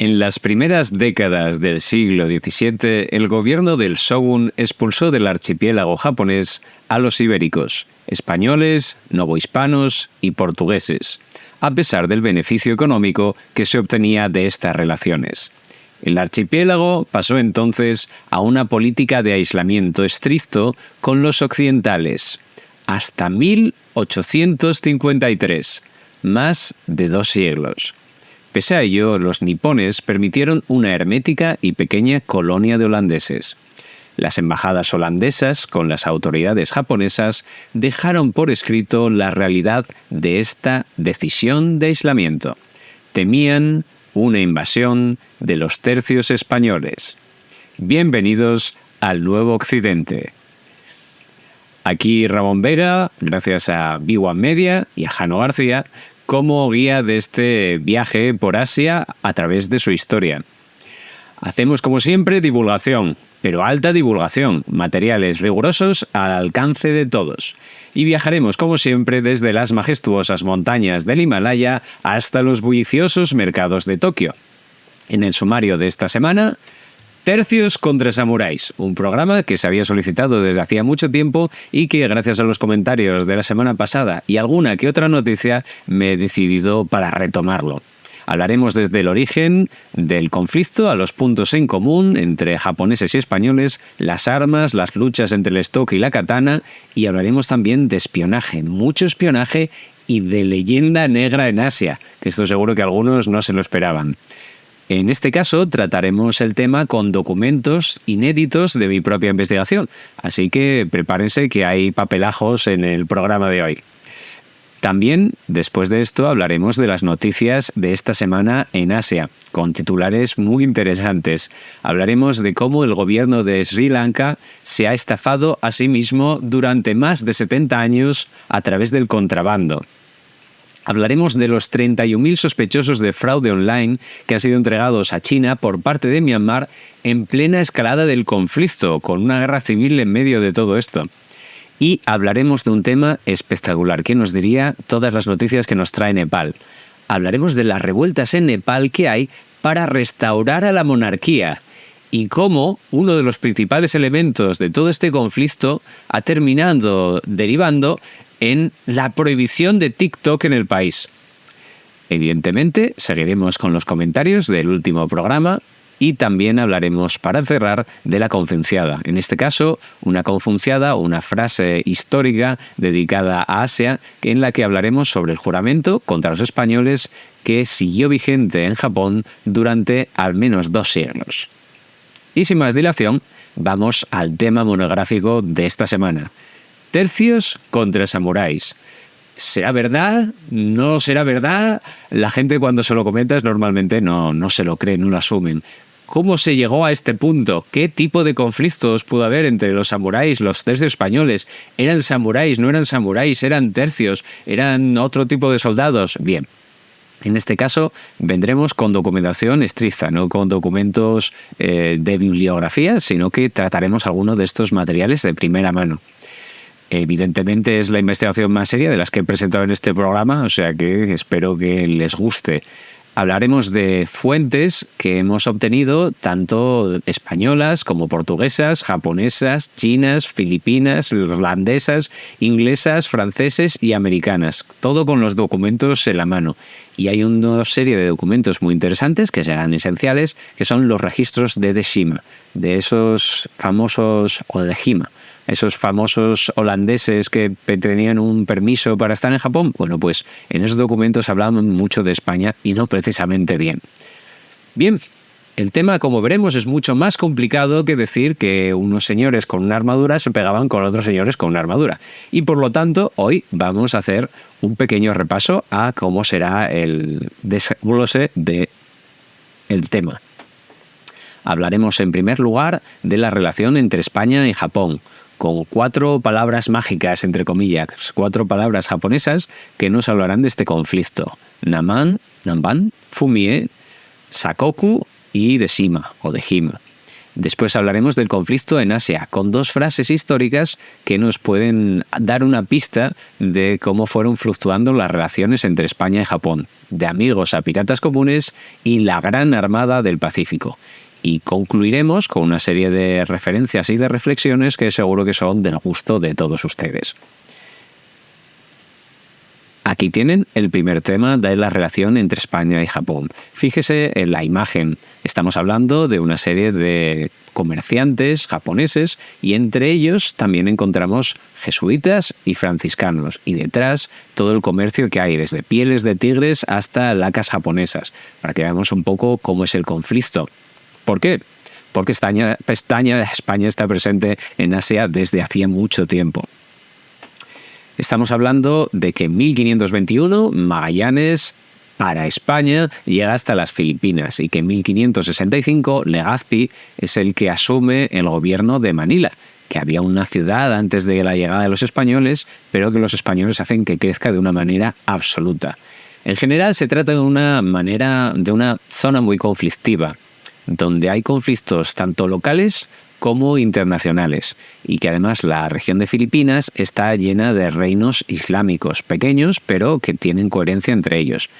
En las primeras décadas del siglo XVII, el gobierno del Shogun expulsó del archipiélago japonés a los ibéricos, españoles, novohispanos y portugueses, a pesar del beneficio económico que se obtenía de estas relaciones. El archipiélago pasó entonces a una política de aislamiento estricto con los occidentales, hasta 1853, más de 2 siglos. Pese a ello, los nipones permitieron una hermética y pequeña colonia de holandeses. Las embajadas holandesas con las autoridades japonesas dejaron por escrito la realidad de esta decisión de aislamiento. Temían una invasión de los tercios españoles. Bienvenidos al Nuevo Occidente. Aquí Ramón Vera, gracias a B1 Media y a Jano García, como guía de este viaje por Asia a través de su historia. Hacemos como siempre divulgación, pero alta divulgación, materiales rigurosos al alcance de todos. Y viajaremos como siempre desde las majestuosas montañas del Himalaya hasta los bulliciosos mercados de Tokio. En el sumario de esta semana, Tercios contra Samuráis, un programa que se había solicitado desde hacía mucho tiempo y que gracias a los comentarios de la semana pasada y alguna que otra noticia me he decidido para retomarlo. Hablaremos desde el origen del conflicto a los puntos en común entre japoneses y españoles, las armas, las luchas entre el estoque y la katana, y hablaremos también de espionaje, mucho espionaje y de leyenda negra en Asia, que esto seguro que algunos no se lo esperaban. En este caso trataremos el tema con documentos inéditos de mi propia investigación, así que prepárense que hay papelajos en el programa de hoy. También, después de esto, hablaremos de las noticias de esta semana en Asia, con titulares muy interesantes. Hablaremos de cómo el gobierno de Sri Lanka se ha estafado a sí mismo durante más de 70 años a través del contrabando. Hablaremos de los 31.000 sospechosos de fraude online que han sido entregados a China por parte de Myanmar en plena escalada del conflicto, con una guerra civil en medio de todo esto. Y hablaremos de un tema espectacular. ¿Quién nos diría todas las noticias que nos trae Nepal? Hablaremos de las revueltas en Nepal que hay para restaurar a la monarquía y cómo uno de los principales elementos de todo este conflicto ha terminado derivando en la prohibición de TikTok en el país. Evidentemente, seguiremos con los comentarios del último programa y también hablaremos, para cerrar, de la Confuciada. En este caso, una Confuciada, una frase histórica dedicada a Asia, en la que hablaremos sobre el juramento contra los españoles que siguió vigente en Japón durante al menos 2 siglos. Y sin más dilación, vamos al tema monográfico de esta semana. Tercios contra samuráis. ¿Será verdad? ¿No será verdad? La gente cuando se lo comentas normalmente no se lo cree, no lo asumen. ¿Cómo se llegó a este punto? ¿Qué tipo de conflictos pudo haber entre los samuráis, los tercios españoles? ¿Eran samuráis? ¿No eran samuráis? ¿Eran tercios? ¿Eran otro tipo de soldados? Bien. En este caso vendremos con documentación estricta, no con documentos de bibliografía, sino que trataremos algunos de estos materiales de primera mano. Evidentemente es la investigación más seria de las que he presentado en este programa, o sea que espero que les guste. Hablaremos de fuentes que hemos obtenido tanto españolas como portuguesas, japonesas, chinas, filipinas, irlandesas, inglesas, franceses y americanas. Todo con los documentos en la mano. Y hay una serie de documentos muy interesantes que serán esenciales, que son los registros de Deshima, de esos famosos, o de Dejima, esos famosos holandeses que tenían un permiso para estar en Japón. Bueno, pues en esos documentos hablaban mucho de España y no precisamente bien. Bien, el tema, como veremos, es mucho más complicado que decir que unos señores con una armadura se pegaban con otros señores con una armadura. Y por lo tanto, hoy vamos a hacer un pequeño repaso a cómo será el desglose del tema. Hablaremos en primer lugar de la relación entre España y Japón, con 4 palabras mágicas, entre comillas, 4 palabras japonesas que nos hablarán de este conflicto. Nanban, Fumie, Sakoku y Deshima, o Dejima. Después hablaremos del conflicto en Asia, con 2 frases históricas que nos pueden dar una pista de cómo fueron fluctuando las relaciones entre España y Japón, de amigos a piratas comunes y la Gran Armada del Pacífico. Y concluiremos con una serie de referencias y de reflexiones que seguro que son del gusto de todos ustedes. Aquí tienen el primer tema de la relación entre España y Japón. Fíjese en la imagen. Estamos hablando de una serie de comerciantes japoneses y entre ellos también encontramos jesuitas y franciscanos. Y detrás todo el comercio que hay, desde pieles de tigres hasta lacas japonesas, para que veamos un poco cómo es el conflicto. ¿Por qué? Porque España está presente en Asia desde hacía mucho tiempo. Estamos hablando de que en 1521 Magallanes para España llega hasta las Filipinas y que en 1565 Legazpi es el que asume el gobierno de Manila, que había una ciudad antes de la llegada de los españoles, pero que los españoles hacen que crezca de una manera absoluta. En general se trata de una zona muy conflictiva, donde hay conflictos tanto locales como internacionales, y que además la región de Filipinas está llena de reinos islámicos pequeños, pero que tienen coherencia entre ellos.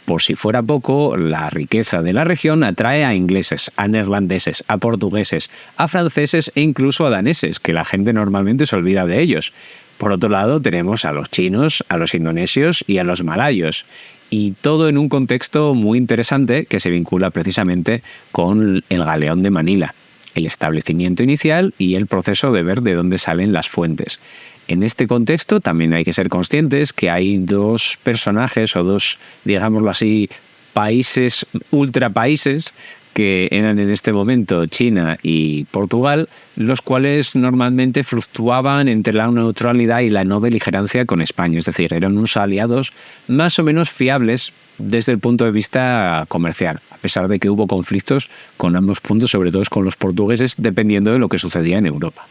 Por si fuera poco, la riqueza de la región atrae a ingleses, a neerlandeses, a portugueses, a franceses e incluso a daneses, que la gente normalmente se olvida de ellos. Por otro lado, tenemos a los chinos, a los indonesios y a los malayos. Y todo en un contexto muy interesante que se vincula precisamente con el galeón de Manila, el establecimiento inicial y el proceso de ver de dónde salen las fuentes. En este contexto también hay que ser conscientes que hay 2 personajes o 2, digámoslo así, países, ultrapaíses, que eran en este momento China y Portugal, los cuales normalmente fluctuaban entre la neutralidad y la no beligerancia con España. Es decir, eran unos aliados más o menos fiables desde el punto de vista comercial, a pesar de que hubo conflictos con ambos puntos, sobre todo con los portugueses, dependiendo de lo que sucedía en Europa.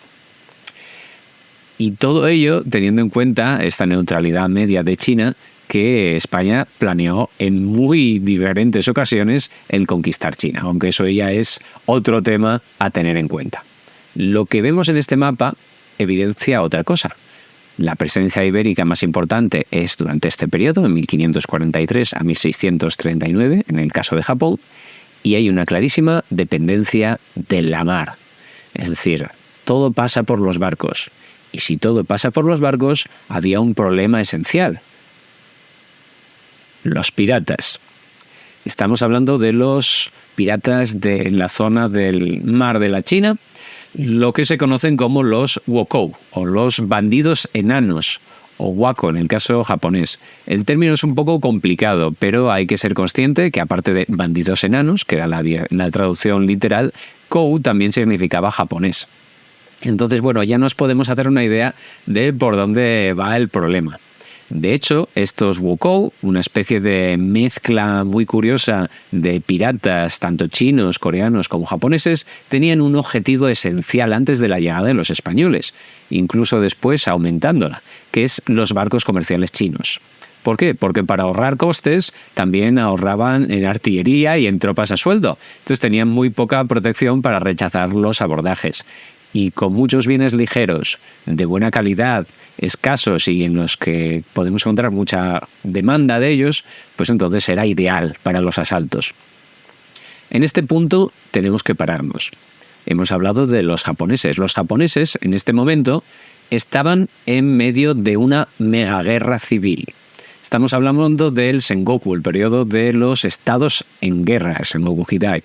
Y todo ello teniendo en cuenta esta neutralidad media de China, que España planeó en muy diferentes ocasiones el conquistar China, aunque eso ya es otro tema a tener en cuenta. Lo que vemos en este mapa evidencia otra cosa. La presencia ibérica más importante es durante este periodo, de 1543 a 1639, en el caso de Japón, y hay una clarísima dependencia de la mar. Es decir, todo pasa por los barcos. Y si todo pasa por los barcos, había un problema esencial: los piratas. Estamos hablando de los piratas de la zona del mar de la China, lo que se conocen como los wokou, o los bandidos enanos, o wako en el caso japonés. El término es un poco complicado, pero hay que ser consciente que aparte de bandidos enanos, que era la traducción literal, kou también significaba japonés. Entonces, bueno, ya nos podemos hacer una idea de por dónde va el problema. De hecho, estos wokou, una especie de mezcla muy curiosa de piratas, tanto chinos, coreanos como japoneses, tenían un objetivo esencial antes de la llegada de los españoles, incluso después aumentándola, que es los barcos comerciales chinos. ¿Por qué? Porque para ahorrar costes también ahorraban en artillería y en tropas a sueldo. Entonces tenían muy poca protección para rechazar los abordajes. Y con muchos bienes ligeros, de buena calidad, escasos y en los que podemos encontrar mucha demanda de ellos, pues entonces era ideal para los asaltos. En este punto tenemos que pararnos. Hemos hablado de los japoneses. Los japoneses en este momento estaban en medio de una megaguerra civil. Estamos hablando del Sengoku, el periodo de los estados en guerra, el Sengoku Jidai.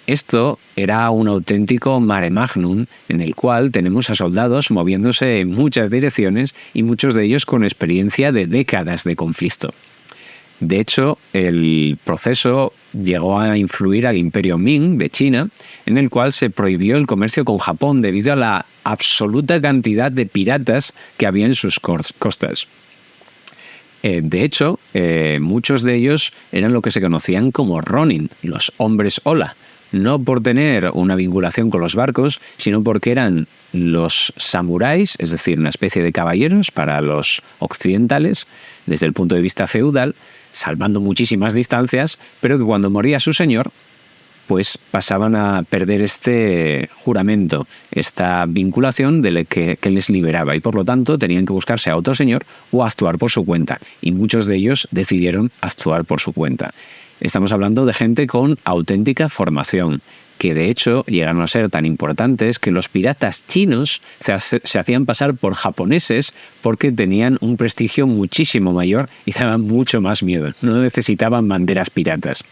Esto era un auténtico mare magnum en el cual tenemos a soldados moviéndose en muchas direcciones y muchos de ellos con experiencia de décadas de conflicto. De hecho, el proceso llegó a influir al Imperio Ming de China, en el cual se prohibió el comercio con Japón debido a la absoluta cantidad de piratas que había en sus costas. De hecho, muchos de ellos eran lo que se conocían como ronin, los hombres ola. No por tener una vinculación con los barcos, sino porque eran los samuráis, es decir, una especie de caballeros para los occidentales, desde el punto de vista feudal, salvando muchísimas distancias, pero que cuando moría su señor, pues pasaban a perder este juramento, esta vinculación que les liberaba, y por lo tanto tenían que buscarse a otro señor o actuar por su cuenta, y muchos de ellos decidieron actuar por su cuenta. Estamos hablando de gente con auténtica formación, que de hecho llegaron a ser tan importantes que los piratas chinos se hacían pasar por japoneses porque tenían un prestigio muchísimo mayor y daban mucho más miedo. No necesitaban banderas piratas.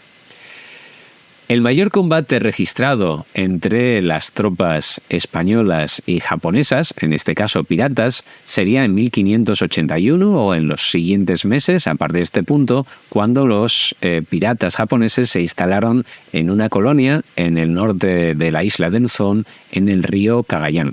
El mayor combate registrado entre las tropas españolas y japonesas, en este caso piratas, sería en 1581 o en los siguientes meses, a partir de este punto, cuando los piratas japoneses se instalaron en una colonia en el norte de la isla de Luzón, en el río Cagayán.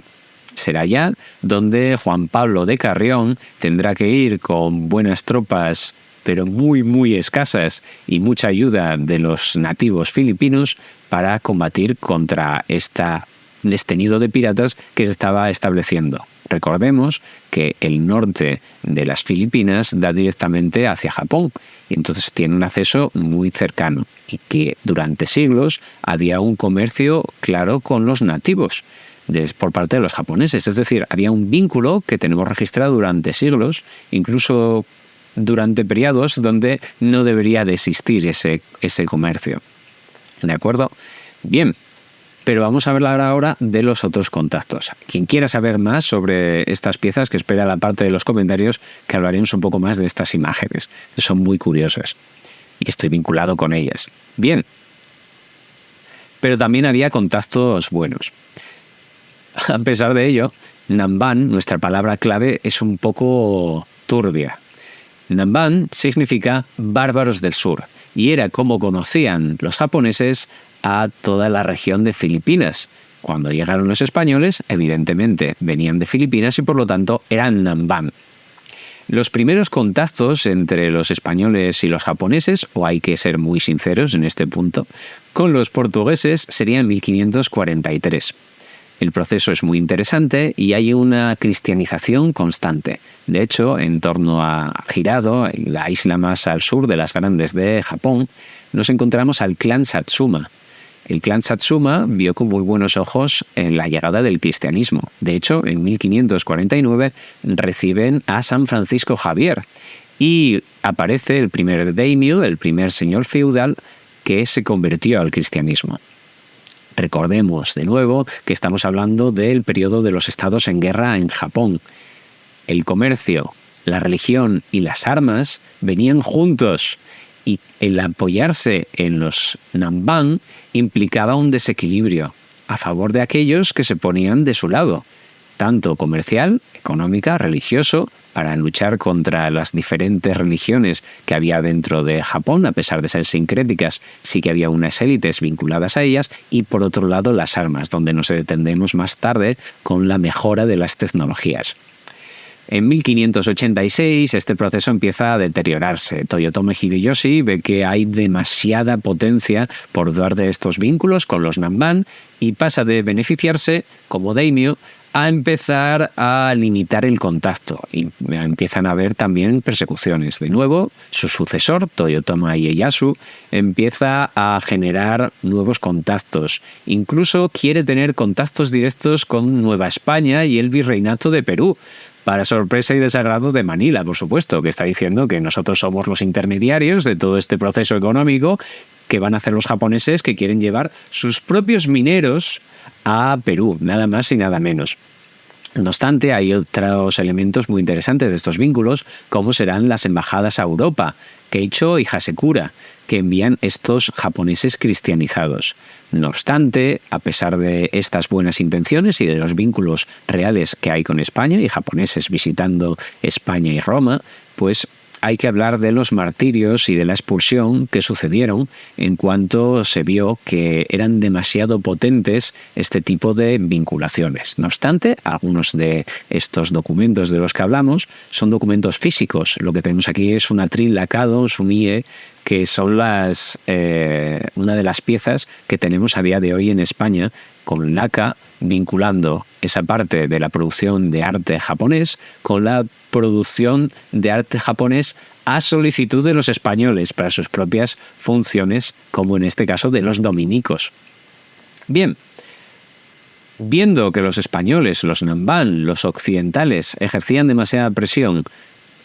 Será allá donde Juan Pablo de Carrión tendrá que ir con buenas tropas, pero muy, muy escasas, y mucha ayuda de los nativos filipinos para combatir contra este nido de piratas que se estaba estableciendo. Recordemos que el norte de las Filipinas da directamente hacia Japón, y entonces tiene un acceso muy cercano, y que durante siglos había un comercio claro con los nativos por parte de los japoneses. Es decir, había un vínculo que tenemos registrado durante siglos, incluso durante periodos donde no debería de existir ese comercio. ¿De acuerdo? Bien, pero vamos a hablar ahora de los otros contactos. Quien quiera saber más sobre estas piezas, que espera la parte de los comentarios, que hablaremos un poco más de estas imágenes. Son muy curiosas y estoy vinculado con ellas. Bien, pero también había contactos buenos. A pesar de ello, Namban, nuestra palabra clave, es un poco turbia. Namban significa bárbaros del sur, y era como conocían los japoneses a toda la región de Filipinas. Cuando llegaron los españoles, evidentemente venían de Filipinas y por lo tanto eran Namban. Los primeros contactos entre los españoles y los japoneses, o hay que ser muy sinceros en este punto, con los portugueses serían en 1543. El proceso es muy interesante y hay una cristianización constante. De hecho, en torno a Hirado, la isla más al sur de las grandes de Japón, nos encontramos al clan Satsuma. El clan Satsuma vio con muy buenos ojos en la llegada del cristianismo. De hecho, en 1549 reciben a San Francisco Javier y aparece el primer daimyo, el primer señor feudal, que se convirtió al cristianismo. Recordemos de nuevo que estamos hablando del periodo de los estados en guerra en Japón. El comercio, la religión y las armas venían juntos, y el apoyarse en los Namban implicaba un desequilibrio a favor de aquellos que se ponían de su lado, tanto comercial, económica, religioso, para luchar contra las diferentes religiones que había dentro de Japón. A pesar de ser sincréticas, sí que había unas élites vinculadas a ellas, y por otro lado las armas, donde nos detendremos más tarde con la mejora de las tecnologías. En 1586 este proceso empieza a deteriorarse. Toyotomi Hideyoshi ve que hay demasiada potencia por dar de estos vínculos con los Namban y pasa de beneficiarse como daimyo a empezar a limitar el contacto, y empiezan a haber también persecuciones. De nuevo, su sucesor, Toyotomi Ieyasu, empieza a generar nuevos contactos. Incluso quiere tener contactos directos con Nueva España y el Virreinato de Perú, para sorpresa y desagrado de Manila, por supuesto, que está diciendo que nosotros somos los intermediarios de todo este proceso económico que van a hacer los japoneses, que quieren llevar sus propios mineros a Perú, nada más y nada menos. No obstante, hay otros elementos muy interesantes de estos vínculos, como serán las embajadas a Europa, Keicho y Hasekura, que envían estos japoneses cristianizados. No obstante, a pesar de estas buenas intenciones y de los vínculos reales que hay con España y japoneses visitando España y Roma, pues hay que hablar de los martirios y de la expulsión que sucedieron en cuanto se vio que eran demasiado potentes este tipo de vinculaciones. No obstante, algunos de estos documentos de los que hablamos son documentos físicos. Lo que tenemos aquí es un atril lacado, un sumie, que son una de las piezas que tenemos a día de hoy en España, con LACA vinculando esa parte de la producción de arte japonés con la producción de arte japonés a solicitud de los españoles para sus propias funciones, como en este caso de los dominicos. Bien, viendo que los españoles, los Nanban, los occidentales, ejercían demasiada presión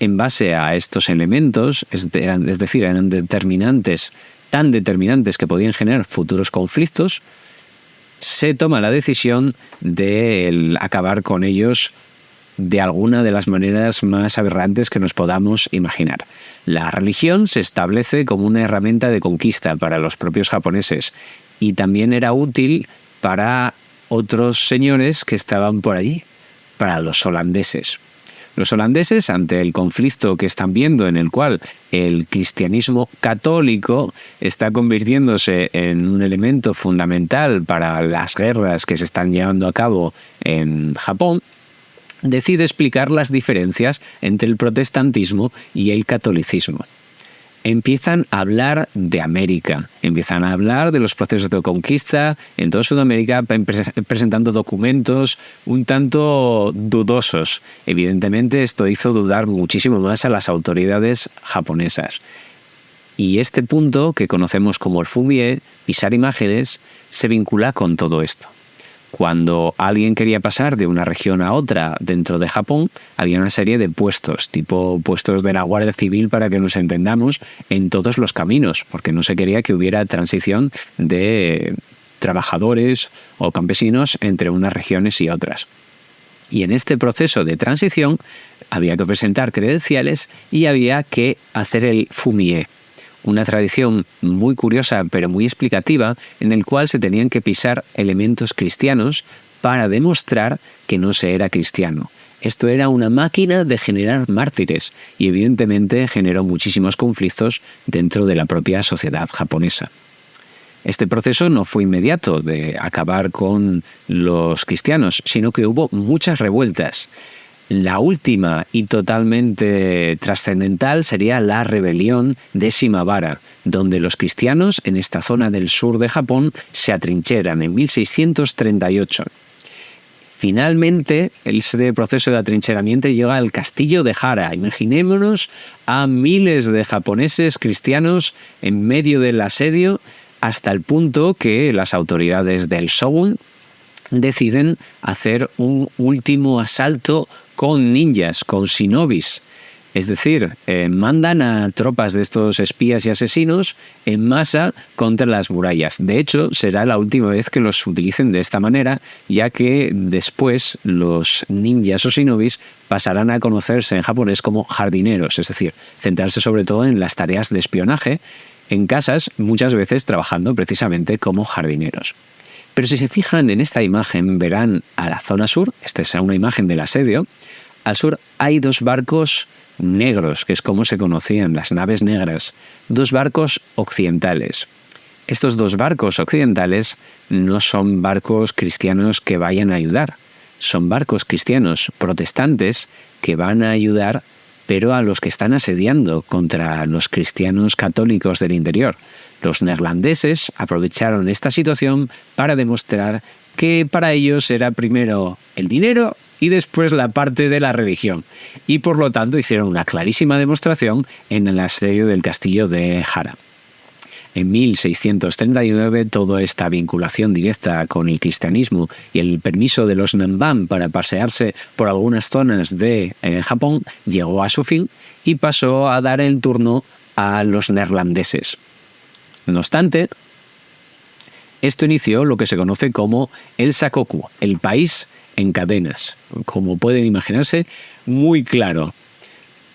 en base a estos elementos, es decir, eran tan determinantes que podían generar futuros conflictos, se toma la decisión de acabar con ellos de alguna de las maneras más aberrantes que nos podamos imaginar. La religión se establece como una herramienta de conquista para los propios japoneses y también era útil para otros señores que estaban por allí, para los holandeses. Los holandeses, ante el conflicto que están viendo en el cual el cristianismo católico está convirtiéndose en un elemento fundamental para las guerras que se están llevando a cabo en Japón, decide explicar las diferencias entre el protestantismo y el catolicismo. Empiezan a hablar de América, empiezan a hablar de los procesos de conquista en toda Sudamérica, presentando documentos un tanto dudosos. Evidentemente esto hizo dudar muchísimo más a las autoridades japonesas. Y este punto, que conocemos como el fumie, pisar imágenes, se vincula con todo esto. Cuando alguien quería pasar de una región a otra dentro de Japón, había una serie de puestos, tipo puestos de la Guardia Civil, para que nos entendamos, en todos los caminos, porque no se quería que hubiera transición de trabajadores o campesinos entre unas regiones y otras. Y en este proceso de transición había que presentar credenciales y había que hacer el fumie. Una tradición muy curiosa pero muy explicativa, en el cual se tenían que pisar elementos cristianos para demostrar que no se era cristiano. Esto era una máquina de generar mártires y evidentemente generó muchísimos conflictos dentro de la propia sociedad japonesa. Este proceso no fue inmediato de acabar con los cristianos, sino que hubo muchas revueltas. La última y totalmente trascendental sería la rebelión de Shimabara, donde los cristianos en esta zona del sur de Japón se atrincheran en 1638. Finalmente, este proceso de atrincheramiento llega al castillo de Hara. Imaginémonos a miles de japoneses cristianos en medio del asedio, hasta el punto que las autoridades del shogun deciden hacer un último asalto con ninjas, con shinobis. Es decir, mandan a tropas de estos espías y asesinos en masa contra las murallas. De hecho, será la última vez que los utilicen de esta manera, ya que después los ninjas o shinobis pasarán a conocerse en japonés como jardineros, es decir, centrarse sobre todo en las tareas de espionaje en casas, muchas veces trabajando precisamente como jardineros. Pero si se fijan en esta imagen, verán a la zona sur, esta es una imagen del asedio, al sur hay dos barcos negros, que es como se conocían, las naves negras, dos barcos occidentales. Estos dos barcos occidentales no son barcos cristianos que vayan a ayudar, son barcos cristianos protestantes que van a ayudar, pero a los que están asediando contra los cristianos católicos del interior. Los neerlandeses aprovecharon esta situación para demostrar que para ellos era primero el dinero y después la parte de la religión. Y por lo tanto hicieron una clarísima demostración en el asedio del castillo de Hara. En 1639, toda esta vinculación directa con el cristianismo y el permiso de los Nanban para pasearse por algunas zonas de Japón llegó a su fin y pasó a dar el turno a los neerlandeses. No obstante, esto inició lo que se conoce como el Sakoku, el país en cadenas. Como pueden imaginarse, muy claro.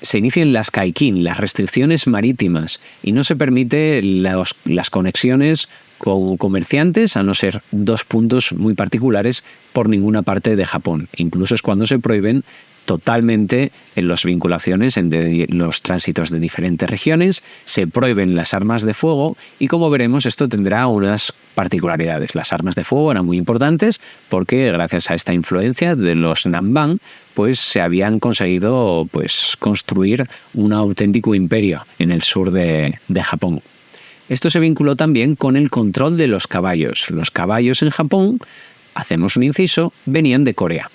Se inician las kaikin, las restricciones marítimas, y no se permite las conexiones con comerciantes, a no ser dos puntos muy particulares, por ninguna parte de Japón. Incluso es cuando se prohíben totalmente en las vinculaciones en los tránsitos de diferentes regiones, se prohíben las armas de fuego y, como veremos, esto tendrá unas particularidades. Las armas de fuego eran muy importantes porque gracias a esta influencia de los Namban pues se habían conseguido pues construir un auténtico imperio en el sur de Japón. Esto se vinculó también con el control de los caballos. Los caballos en Japón, hacemos un inciso, venían de Corea.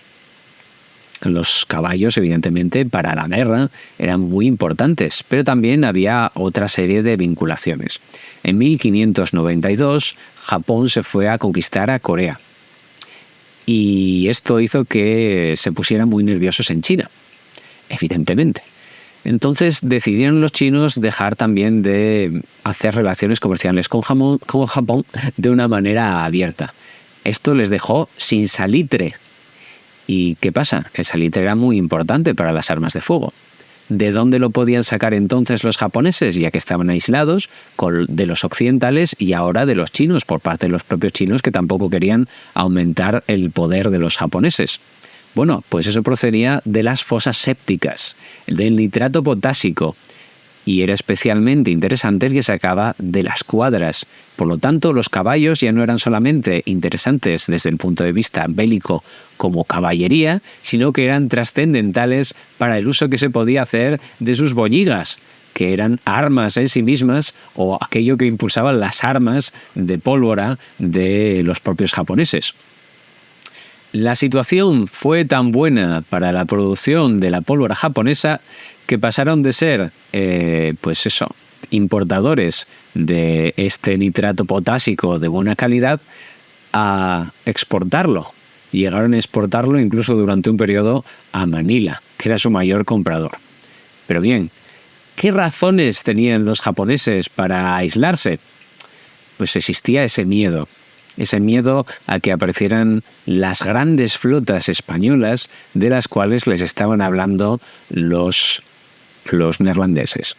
Los caballos, evidentemente, para la guerra eran muy importantes, pero también había otra serie de vinculaciones. En 1592, Japón se fue a conquistar a Corea. Y esto hizo que se pusieran muy nerviosos en China, evidentemente. Entonces decidieron los chinos dejar también de hacer relaciones comerciales con Japón de una manera abierta. Esto les dejó sin salitre. ¿Y qué pasa? El salitre era muy importante para las armas de fuego. ¿De dónde lo podían sacar entonces los japoneses, ya que estaban aislados de los occidentales y ahora de los chinos, por parte de los propios chinos que tampoco querían aumentar el poder de los japoneses? Bueno, pues eso procedía de las fosas sépticas, del nitrato potásico, y era especialmente interesante el que sacaba de las cuadras. Por lo tanto, los caballos ya no eran solamente interesantes desde el punto de vista bélico como caballería, sino que eran trascendentales para el uso que se podía hacer de sus boñigas, que eran armas en sí mismas o aquello que impulsaban las armas de pólvora de los propios japoneses. La situación fue tan buena para la producción de la pólvora japonesa que pasaron de ser, importadores de este nitrato potásico de buena calidad a exportarlo. Llegaron a exportarlo incluso durante un periodo a Manila, que era su mayor comprador. Pero bien, ¿qué razones tenían los japoneses para aislarse? Pues existía ese miedo a que aparecieran las grandes flotas españolas de las cuales les estaban hablando los neerlandeses.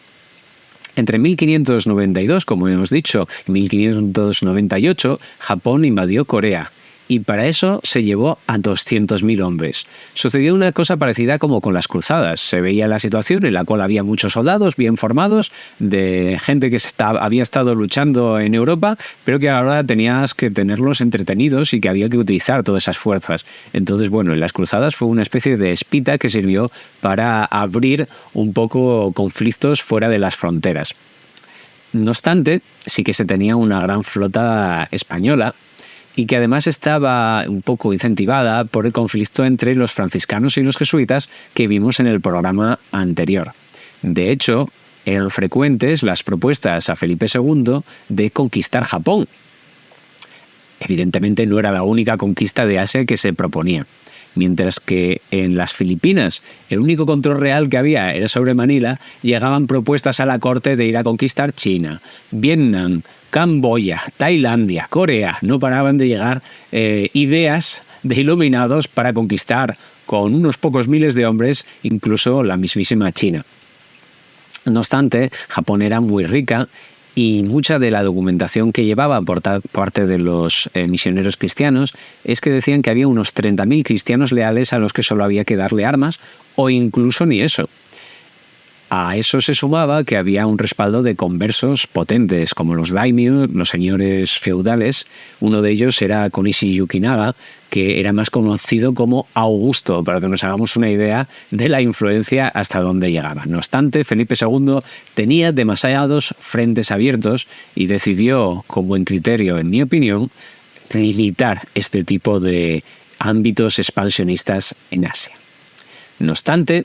Entre 1592, como hemos dicho, y 1598, Japón invadió Corea. Y para eso se llevó a 200.000 hombres. Sucedió una cosa parecida como con las cruzadas. Se veía la situación en la cual había muchos soldados bien formados, de gente que había estado luchando en Europa, pero que ahora tenías que tenerlos entretenidos y que había que utilizar todas esas fuerzas. Entonces, bueno, en las cruzadas fue una especie de espita que sirvió para abrir un poco conflictos fuera de las fronteras. No obstante, sí que se tenía una gran flota española, y que además estaba un poco incentivada por el conflicto entre los franciscanos y los jesuitas que vimos en el programa anterior. De hecho, eran frecuentes las propuestas a Felipe II de conquistar Japón. Evidentemente no era la única conquista de Asia que se proponía. Mientras que en las Filipinas el único control real que había era sobre Manila, llegaban propuestas a la corte de ir a conquistar China, Vietnam, Camboya, Tailandia, Corea. No paraban de llegar ideas de iluminados para conquistar con unos pocos miles de hombres incluso la mismísima China. No obstante, Japón era muy rica y mucha de la documentación que llevaba por parte de los misioneros cristianos es que decían que había unos 30.000 cristianos leales a los que solo había que darle armas o incluso ni eso. A eso se sumaba que había un respaldo de conversos potentes, como los daimyo, los señores feudales. Uno de ellos era Konishi Yukinaga, que era más conocido como Augusto, para que nos hagamos una idea de la influencia hasta dónde llegaba. No obstante, Felipe II tenía demasiados frentes abiertos y decidió, con buen criterio, en mi opinión, limitar este tipo de ámbitos expansionistas en Asia. No obstante,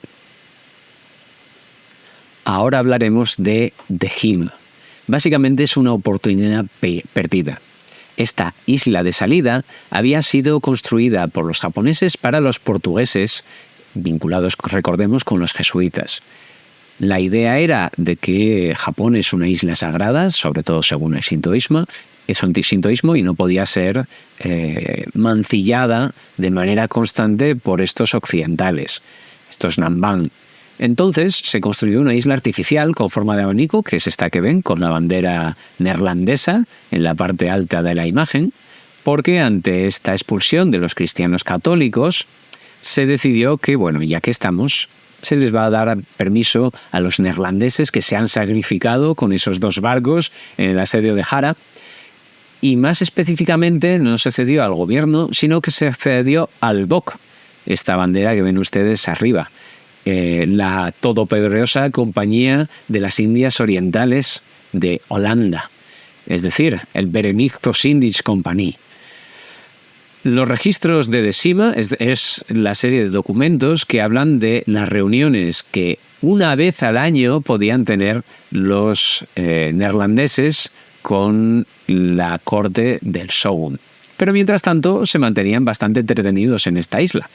ahora hablaremos de Dejima. Básicamente es una oportunidad perdida. Esta isla de salida había sido construida por los japoneses para los portugueses, vinculados, recordemos, con los jesuitas. La idea era de que Japón es una isla sagrada, sobre todo según el sintoísmo, y no podía ser mancillada de manera constante por estos occidentales, estos Namban. Entonces se construyó una isla artificial con forma de abanico, que es esta que ven, con la bandera neerlandesa en la parte alta de la imagen, porque ante esta expulsión de los cristianos católicos, se decidió que, bueno, ya que estamos, se les va a dar permiso a los neerlandeses que se han sacrificado con esos 2 barcos en el asedio de Jara. Y más específicamente no se cedió al gobierno, sino que se cedió al BOC, esta bandera que ven ustedes arriba, la todopoderosa Compañía de las Indias Orientales de Holanda, es decir, el Verenigde Compagnie. Los registros de Decima es la serie de documentos que hablan de las reuniones que una vez al año podían tener los neerlandeses con la corte del Shogun. Pero mientras tanto se mantenían bastante entretenidos en esta isla.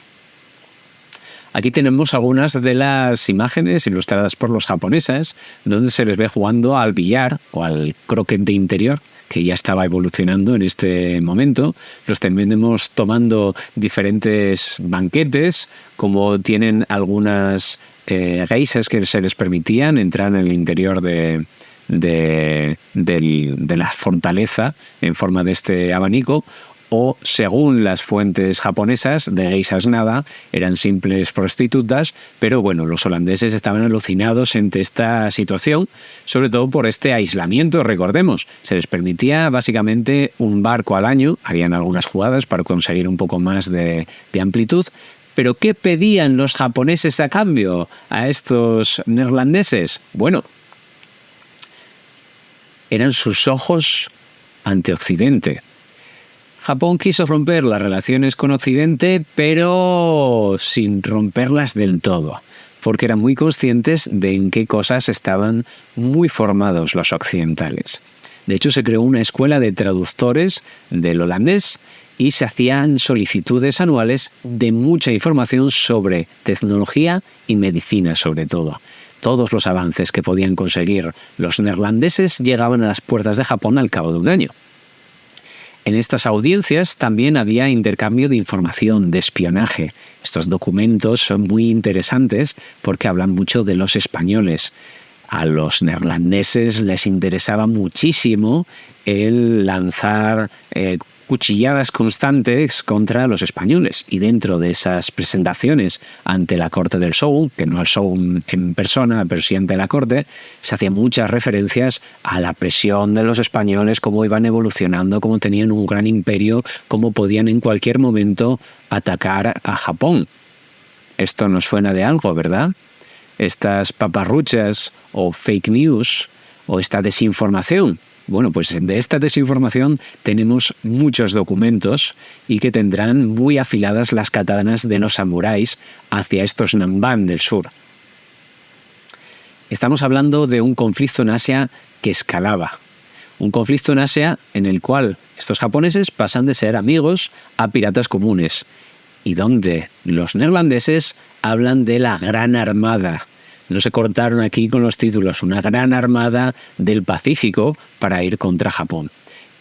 Aquí tenemos algunas de las imágenes ilustradas por los japoneses, donde se les ve jugando al billar o al croquet de interior, que ya estaba evolucionando en este momento. Los tenemos tomando diferentes banquetes, como tienen algunas geishas que se les permitían entrar en el interior de la fortaleza en forma de este abanico, o, según las fuentes japonesas, de geishas nada, eran simples prostitutas, pero bueno, los holandeses estaban alucinados ante esta situación, sobre todo por este aislamiento. Recordemos, se les permitía básicamente un barco al año, habían algunas jugadas para conseguir un poco más de amplitud, pero ¿qué pedían los japoneses a cambio a estos neerlandeses? Bueno, eran sus ojos ante Occidente. Japón quiso romper las relaciones con Occidente, pero sin romperlas del todo, porque eran muy conscientes de en qué cosas estaban muy formados los occidentales. De hecho, se creó una escuela de traductores del holandés y se hacían solicitudes anuales de mucha información sobre tecnología y medicina, sobre todo. Todos los avances que podían conseguir los neerlandeses llegaban a las puertas de Japón al cabo de un año. En estas audiencias también había intercambio de información, de espionaje. Estos documentos son muy interesantes porque hablan mucho de los españoles. A los neerlandeses les interesaba muchísimo el lanzar cuchilladas constantes contra los españoles, y dentro de esas presentaciones ante la corte del Shogun, que no al Shogun en persona, pero sí ante la corte, se hacían muchas referencias a la presión de los españoles, cómo iban evolucionando, cómo tenían un gran imperio, cómo podían en cualquier momento atacar a Japón. Esto nos suena de algo, ¿verdad? Estas paparruchas o fake news o esta desinformación. Bueno, pues de esta desinformación tenemos muchos documentos y que tendrán muy afiladas las katanas de los samuráis hacia estos Namban del sur. Estamos hablando de un conflicto en Asia que escalaba. Un conflicto en Asia en el cual estos japoneses pasan de ser amigos a piratas comunes, y donde los neerlandeses hablan de la Gran Armada. No se cortaron aquí con los títulos, una gran armada del Pacífico para ir contra Japón.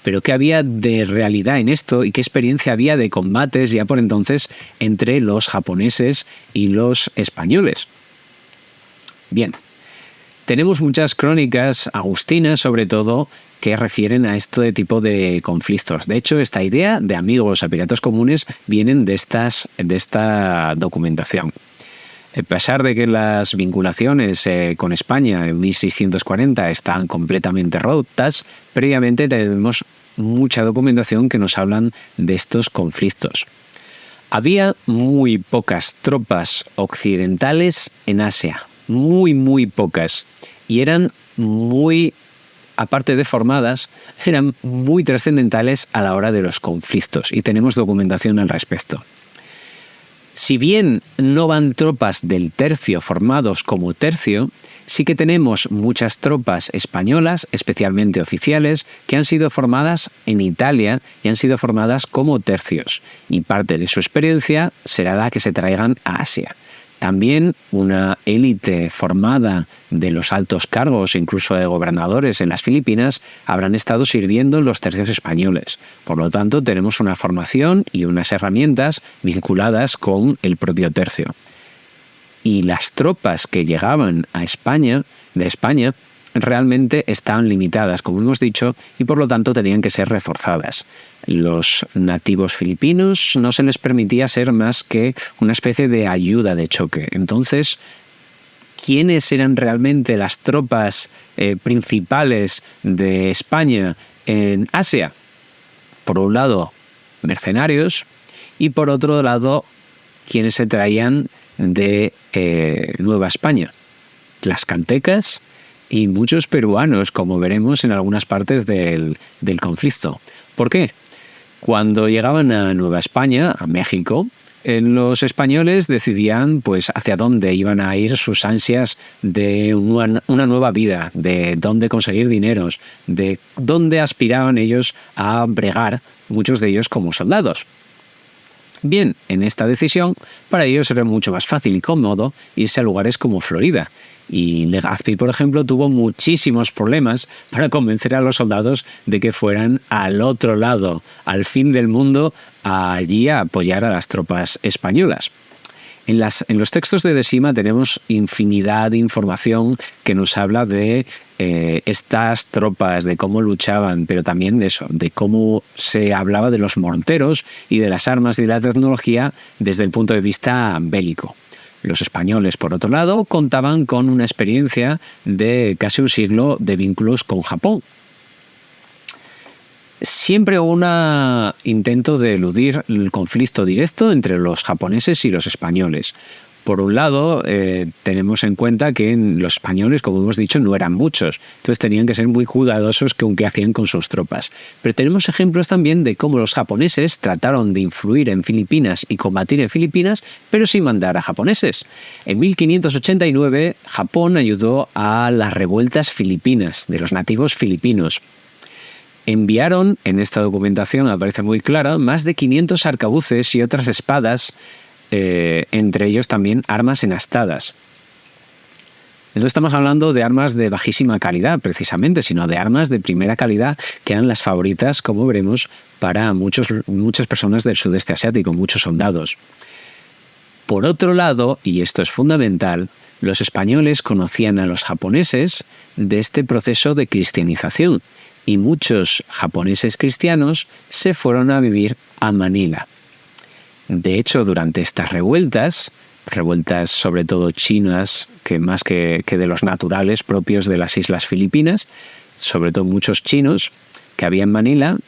Pero ¿qué había de realidad en esto y qué experiencia había de combates ya por entonces entre los japoneses y los españoles? Bien, tenemos muchas crónicas agustinas, sobre todo, que refieren a este tipo de conflictos. De hecho, esta idea de amigos a piratas comunes vienen de esta documentación. A pesar de que las vinculaciones con España en 1640 están completamente rotas, previamente tenemos mucha documentación que nos hablan de estos conflictos. Había muy pocas tropas occidentales en Asia, muy pocas, y eran muy, aparte de formadas, eran muy trascendentales a la hora de los conflictos, y tenemos documentación al respecto. Si bien no van tropas del tercio formados como tercio, sí que tenemos muchas tropas españolas, especialmente oficiales, que han sido formadas en Italia y han sido formadas como tercios, y parte de su experiencia será la que se traigan a Asia. También una élite formada de los altos cargos, incluso de gobernadores en las Filipinas, habrán estado sirviendo en los tercios españoles. Por lo tanto, tenemos una formación y unas herramientas vinculadas con el propio tercio. Y las tropas que llegaban a España, de España, realmente estaban limitadas, como hemos dicho, y por lo tanto tenían que ser reforzadas. Los nativos filipinos no se les permitía ser más que una especie de ayuda de choque. Entonces, ¿quiénes eran realmente las tropas principales de España en Asia? Por un lado, mercenarios, y por otro lado, quienes se traían de Nueva España, tlaxcaltecas y muchos peruanos, como veremos en algunas partes del conflicto. ¿Por qué? Cuando llegaban a Nueva España, a México, los españoles decidían pues hacia dónde iban a ir sus ansias de una nueva vida, de dónde conseguir dineros, de dónde aspiraban ellos a bregar, muchos de ellos como soldados. Bien, en esta decisión, para ellos era mucho más fácil y cómodo irse a lugares como Florida. Y Legazpi, por ejemplo, tuvo muchísimos problemas para convencer a los soldados de que fueran al otro lado, al fin del mundo, allí a apoyar a las tropas españolas. En los textos de Decima tenemos infinidad de información que nos habla de estas tropas, de cómo luchaban, pero también de eso, de cómo se hablaba de los morteros y de las armas y de la tecnología desde el punto de vista bélico. Los españoles, por otro lado, contaban con una experiencia de casi un siglo de vínculos con Japón. Siempre hubo un intento de eludir el conflicto directo entre los japoneses y los españoles. Por un lado, tenemos en cuenta que los españoles, como hemos dicho, no eran muchos. Entonces tenían que ser muy cuidadosos con qué hacían con sus tropas. Pero tenemos ejemplos también de cómo los japoneses trataron de influir en Filipinas y combatir en Filipinas, pero sin mandar a japoneses. En 1589, Japón ayudó a las revueltas filipinas, de los nativos filipinos. Enviaron, en esta documentación aparece muy clara, más de 500 arcabuces y otras espadas, entre ellos también armas enastadas. No estamos hablando de armas de bajísima calidad, precisamente, sino de armas de primera calidad que eran las favoritas, como veremos, para muchas personas del sudeste asiático, muchos soldados. Por otro lado, y esto es fundamental, los españoles conocían a los japoneses de este proceso de cristianización, y muchos japoneses cristianos se fueron a vivir a Manila. De hecho, durante estas revueltas sobre todo chinas, que más que de los naturales propios de las islas Filipinas, sobre todo muchos chinos que había en Manila,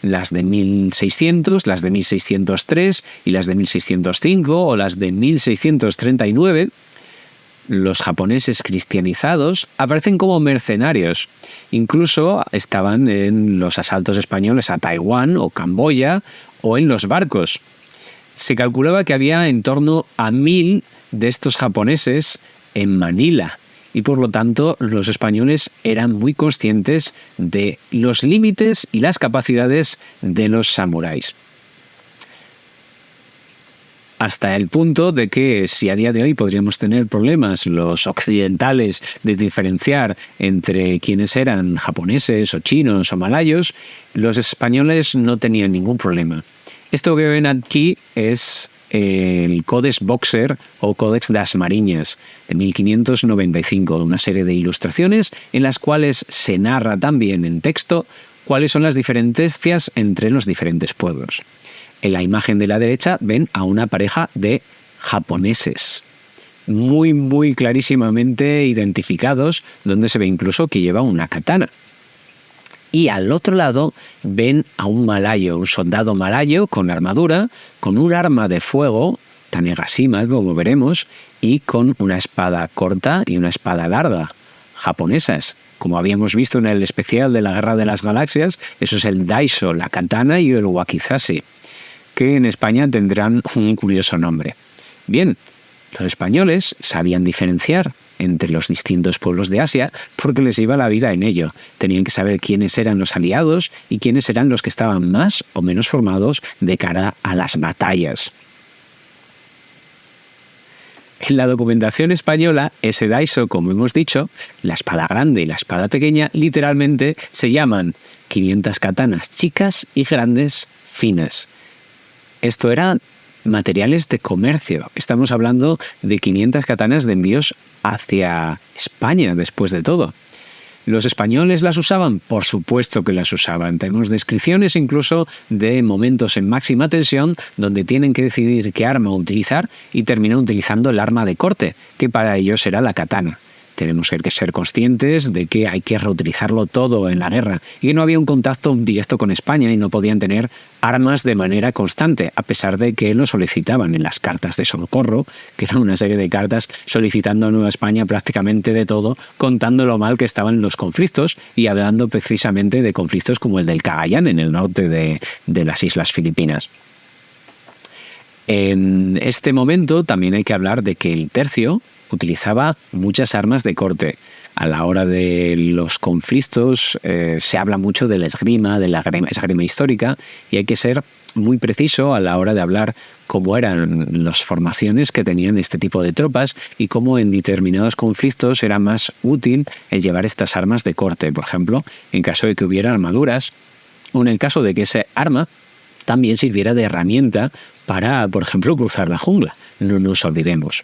las de 1600, las de 1603 y las de 1605 o las de 1639, los japoneses cristianizados aparecen como mercenarios. Incluso estaban en los asaltos españoles a Taiwán o Camboya o en los barcos. Se calculaba que había en torno a 1000 de estos japoneses en Manila y por lo tanto los españoles eran muy conscientes de los límites y las capacidades de los samuráis. Hasta el punto de que si a día de hoy podríamos tener problemas los occidentales de diferenciar entre quienes eran japoneses o chinos o malayos, los españoles no tenían ningún problema. Esto que ven aquí es el Codex Boxer o Codex das Mariñas de 1595, una serie de ilustraciones en las cuales se narra también en texto cuáles son las diferencias entre los diferentes pueblos. En la imagen de la derecha ven a una pareja de japoneses, muy clarísimamente identificados, donde se ve incluso que lleva una katana. Y al otro lado ven a un malayo, un soldado malayo con armadura, con un arma de fuego, Tanegashima, como veremos, y con una espada corta y una espada larga, japonesas. Como habíamos visto en el especial de la Guerra de las Galaxias, eso es el Daiso, la katana y el wakizashi, que en España tendrán un curioso nombre. Bien, los españoles sabían diferenciar entre los distintos pueblos de Asia porque les iba la vida en ello. Tenían que saber quiénes eran los aliados y quiénes eran los que estaban más o menos formados de cara a las batallas. En la documentación española, ese daiso, como hemos dicho, la espada grande y la espada pequeña, literalmente se llaman 500 katanas chicas y grandes finas. Esto eran materiales de comercio. Estamos hablando de 500 katanas de envíos hacia España, después de todo. ¿Los españoles las usaban? Por supuesto que las usaban. Tenemos descripciones incluso de momentos en máxima tensión donde tienen que decidir qué arma utilizar y terminan utilizando el arma de corte, que para ellos era la katana. Tenemos que ser conscientes de que hay que reutilizarlo todo en la guerra y que no había un contacto directo con España y no podían tener armas de manera constante, a pesar de que lo solicitaban en las cartas de socorro, que eran una serie de cartas solicitando a Nueva España prácticamente de todo, contando lo mal que estaban los conflictos y hablando precisamente de conflictos como el del Cagayán en el norte de las Islas Filipinas. En este momento también hay que hablar de que el tercio utilizaba muchas armas de corte. A la hora de los conflictos se habla mucho de la esgrima histórica, y hay que ser muy preciso a la hora de hablar cómo eran las formaciones que tenían este tipo de tropas y cómo en determinados conflictos era más útil el llevar estas armas de corte, por ejemplo, en caso de que hubiera armaduras o en el caso de que ese arma también sirviera de herramienta para, por ejemplo, cruzar la jungla. No nos olvidemos.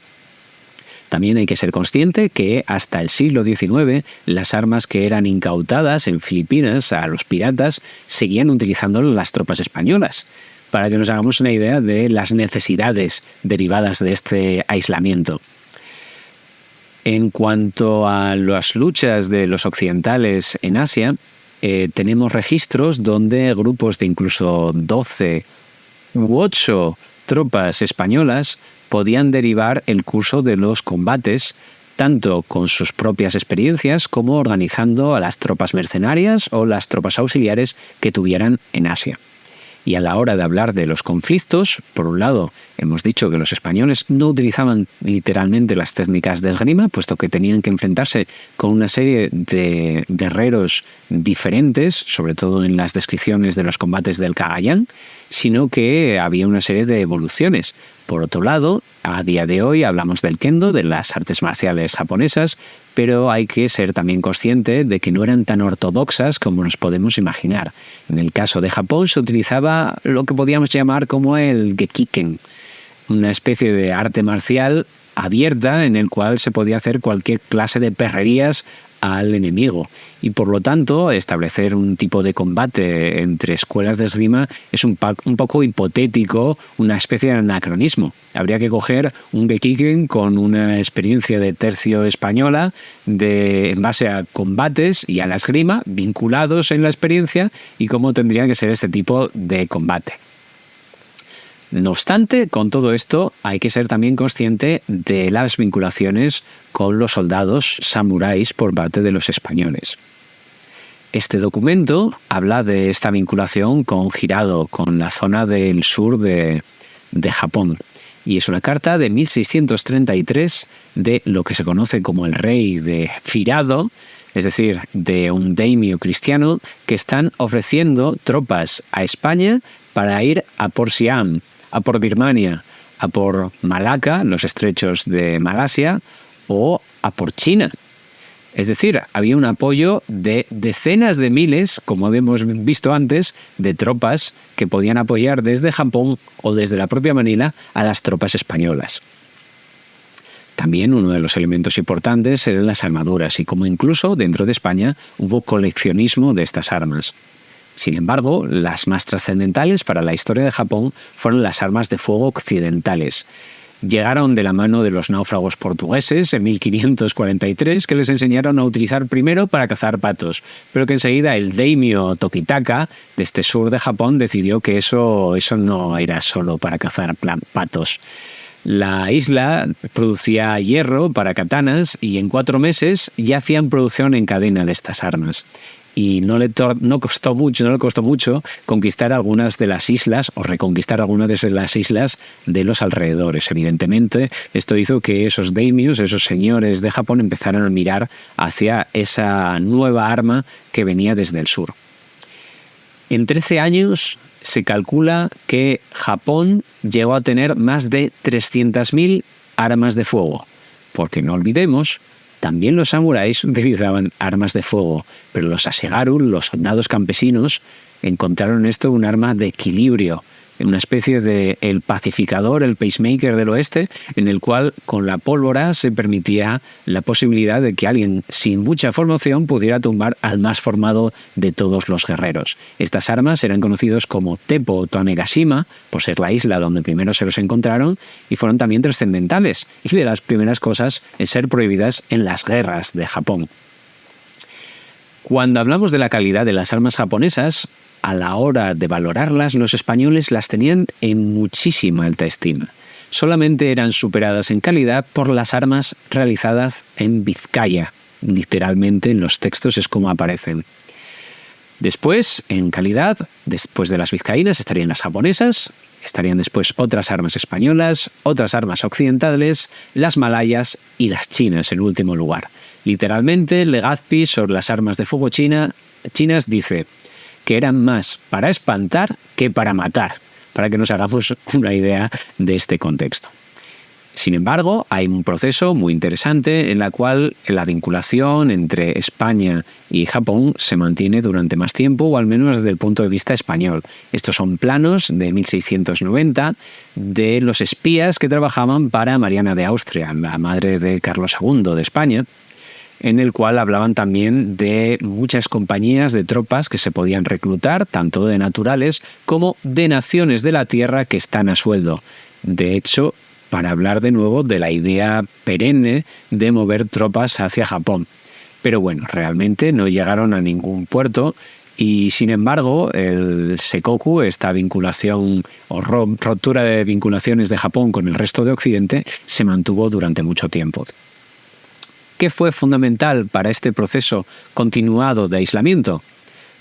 También hay que ser consciente que hasta el siglo XIX las armas que eran incautadas en Filipinas a los piratas seguían utilizando las tropas españolas, para que nos hagamos una idea de las necesidades derivadas de este aislamiento. En cuanto a las luchas de los occidentales en Asia, tenemos registros donde grupos de incluso 12 u 8 tropas españolas podían derivar el curso de los combates, tanto con sus propias experiencias como organizando a las tropas mercenarias o las tropas auxiliares que tuvieran en Asia. Y a la hora de hablar de los conflictos, por un lado, hemos dicho que los españoles no utilizaban literalmente las técnicas de esgrima, puesto que tenían que enfrentarse con una serie de guerreros diferentes, sobre todo en las descripciones de los combates del Cagayán, sino que había una serie de evoluciones. Por otro lado, a día de hoy hablamos del kendo, de las artes marciales japonesas, pero hay que ser también consciente de que no eran tan ortodoxas como nos podemos imaginar. En el caso de Japón se utilizaba lo que podíamos llamar como el gekiken, una especie de arte marcial abierta en el cual se podía hacer cualquier clase de perrerías al enemigo, y por lo tanto establecer un tipo de combate entre escuelas de esgrima es un poco hipotético, una especie de anacronismo. Habría que coger un gekiken con una experiencia de tercio española en base a combates y a la esgrima vinculados en la experiencia y cómo tendría que ser este tipo de combate. No obstante, con todo esto hay que ser también consciente de las vinculaciones con los soldados samuráis por parte de los españoles. Este documento habla de esta vinculación con Hirado, con la zona del sur de Japón. Y es una carta de 1633 de lo que se conoce como el rey de Hirado, es decir, de un daimyo cristiano, que están ofreciendo tropas a España para ir a por Siam, a por Birmania, a por Malaca, los estrechos de Malasia, o a por China. Es decir, había un apoyo de decenas de miles, como habíamos visto antes, de tropas que podían apoyar desde Japón o desde la propia Manila a las tropas españolas. También uno de los elementos importantes eran las armaduras y como incluso dentro de España hubo coleccionismo de estas armas. Sin embargo, las más trascendentales para la historia de Japón fueron las armas de fuego occidentales. Llegaron de la mano de los náufragos portugueses en 1543, que les enseñaron a utilizar primero para cazar patos, pero que enseguida el daimyo Tokitaka, de este sur de Japón, decidió que eso no era solo para cazar patos. La isla producía hierro para katanas y en 4 meses ya hacían producción en cadena de estas armas. Y no le costó mucho conquistar algunas de las islas o reconquistar algunas de las islas de los alrededores. Evidentemente, esto hizo que esos daimyos, esos señores de Japón, empezaran a mirar hacia esa nueva arma que venía desde el sur. En 13 años se calcula que Japón llegó a tener más de 300.000 armas de fuego, porque no olvidemos, también los samuráis utilizaban armas de fuego, pero los ashigaru, los soldados campesinos, encontraron esto un arma de equilibrio. una especie de el pacificador, el pacemaker del oeste, en el cual con la pólvora se permitía la posibilidad de que alguien sin mucha formación pudiera tumbar al más formado de todos los guerreros. Estas armas eran conocidos como Teppo o Tanegashima, por ser la isla donde primero se los encontraron, y fueron también trascendentales y de las primeras cosas en ser prohibidas en las guerras de Japón. Cuando hablamos de la calidad de las armas japonesas, a la hora de valorarlas, los españoles las tenían en muchísima alta estima. Solamente eran superadas en calidad por las armas realizadas en Vizcaya. Literalmente en los textos es como aparecen. Después, en calidad, después de las vizcaínas estarían las japonesas, estarían después otras armas españolas, otras armas occidentales, las malayas y las chinas en último lugar. Literalmente, Legazpi sobre las armas de fuego chinas dice que eran más para espantar que para matar, para que nos hagamos una idea de este contexto. Sin embargo, hay un proceso muy interesante en el cual la vinculación entre España y Japón se mantiene durante más tiempo, o al menos desde el punto de vista español. Estos son planos de 1690 de los espías que trabajaban para Mariana de Austria, la madre de Carlos II de España, en el cual hablaban también de muchas compañías de tropas que se podían reclutar, tanto de naturales como de naciones de la tierra que están a sueldo. De hecho, para hablar de nuevo de la idea perenne de mover tropas hacia Japón. Pero bueno, realmente no llegaron a ningún puerto y, sin embargo, el Seikoku, esta vinculación o ruptura de vinculaciones de Japón con el resto de Occidente, se mantuvo durante mucho tiempo. ¿Qué fue fundamental para este proceso continuado de aislamiento?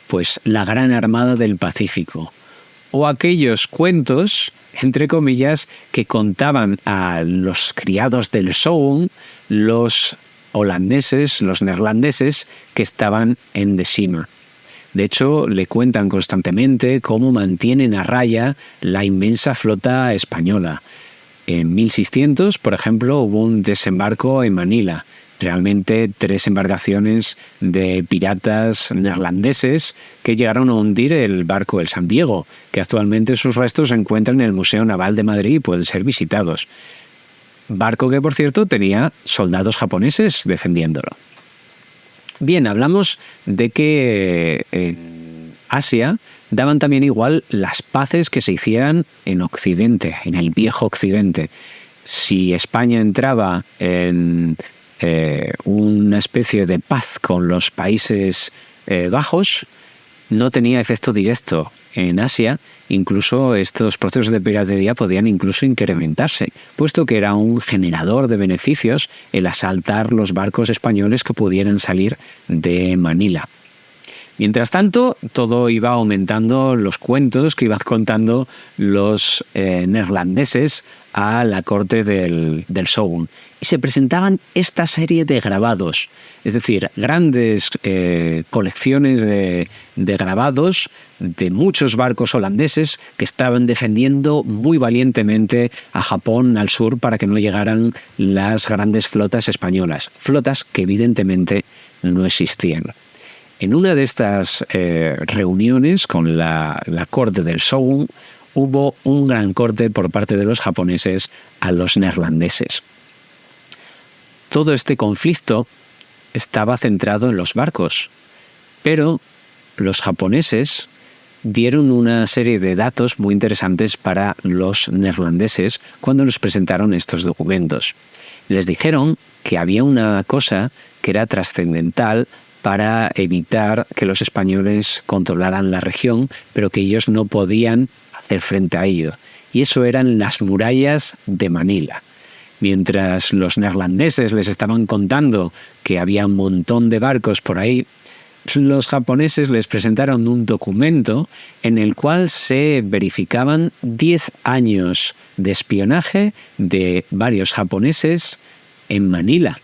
Pues la Gran Armada del Pacífico, o aquellos cuentos, entre comillas, que contaban a los criados del shogun, los holandeses, los neerlandeses, que estaban en Deshima. De hecho, le cuentan constantemente cómo mantienen a raya la inmensa flota española. En 1600, por ejemplo, hubo un desembarco en Manila. Realmente 3 embarcaciones de piratas neerlandeses que llegaron a hundir el barco el San Diego, que actualmente sus restos se encuentran en el Museo Naval de Madrid y pueden ser visitados. Barco que, por cierto, tenía soldados japoneses defendiéndolo. Bien, hablamos de que en Asia daban también igual las paces que se hicieran en Occidente, en el viejo Occidente. Si España entraba en una especie de paz con los Países Bajos, no tenía efecto directo en Asia. Incluso estos procesos de piratería podían incluso incrementarse, puesto que era un generador de beneficios el asaltar los barcos españoles que pudieran salir de Manila. Mientras tanto, todo iba aumentando los cuentos que iban contando los neerlandeses a la corte del shogun. Y se presentaban esta serie de grabados, es decir, grandes colecciones de grabados de muchos barcos holandeses que estaban defendiendo muy valientemente a Japón al sur para que no llegaran las grandes flotas españolas, flotas que evidentemente no existían. En una de estas reuniones con la corte del shogun hubo un gran corte por parte de los japoneses a los neerlandeses. Todo este conflicto estaba centrado en los barcos, pero los japoneses dieron una serie de datos muy interesantes para los neerlandeses cuando les presentaron estos documentos. Les dijeron que había una cosa que era trascendental para evitar que los españoles controlaran la región, pero que ellos no podían hacer frente a ello. Y eso eran las murallas de Manila. Mientras los neerlandeses les estaban contando que había un montón de barcos por ahí, los japoneses les presentaron un documento en el cual se verificaban 10 años de espionaje de varios japoneses en Manila.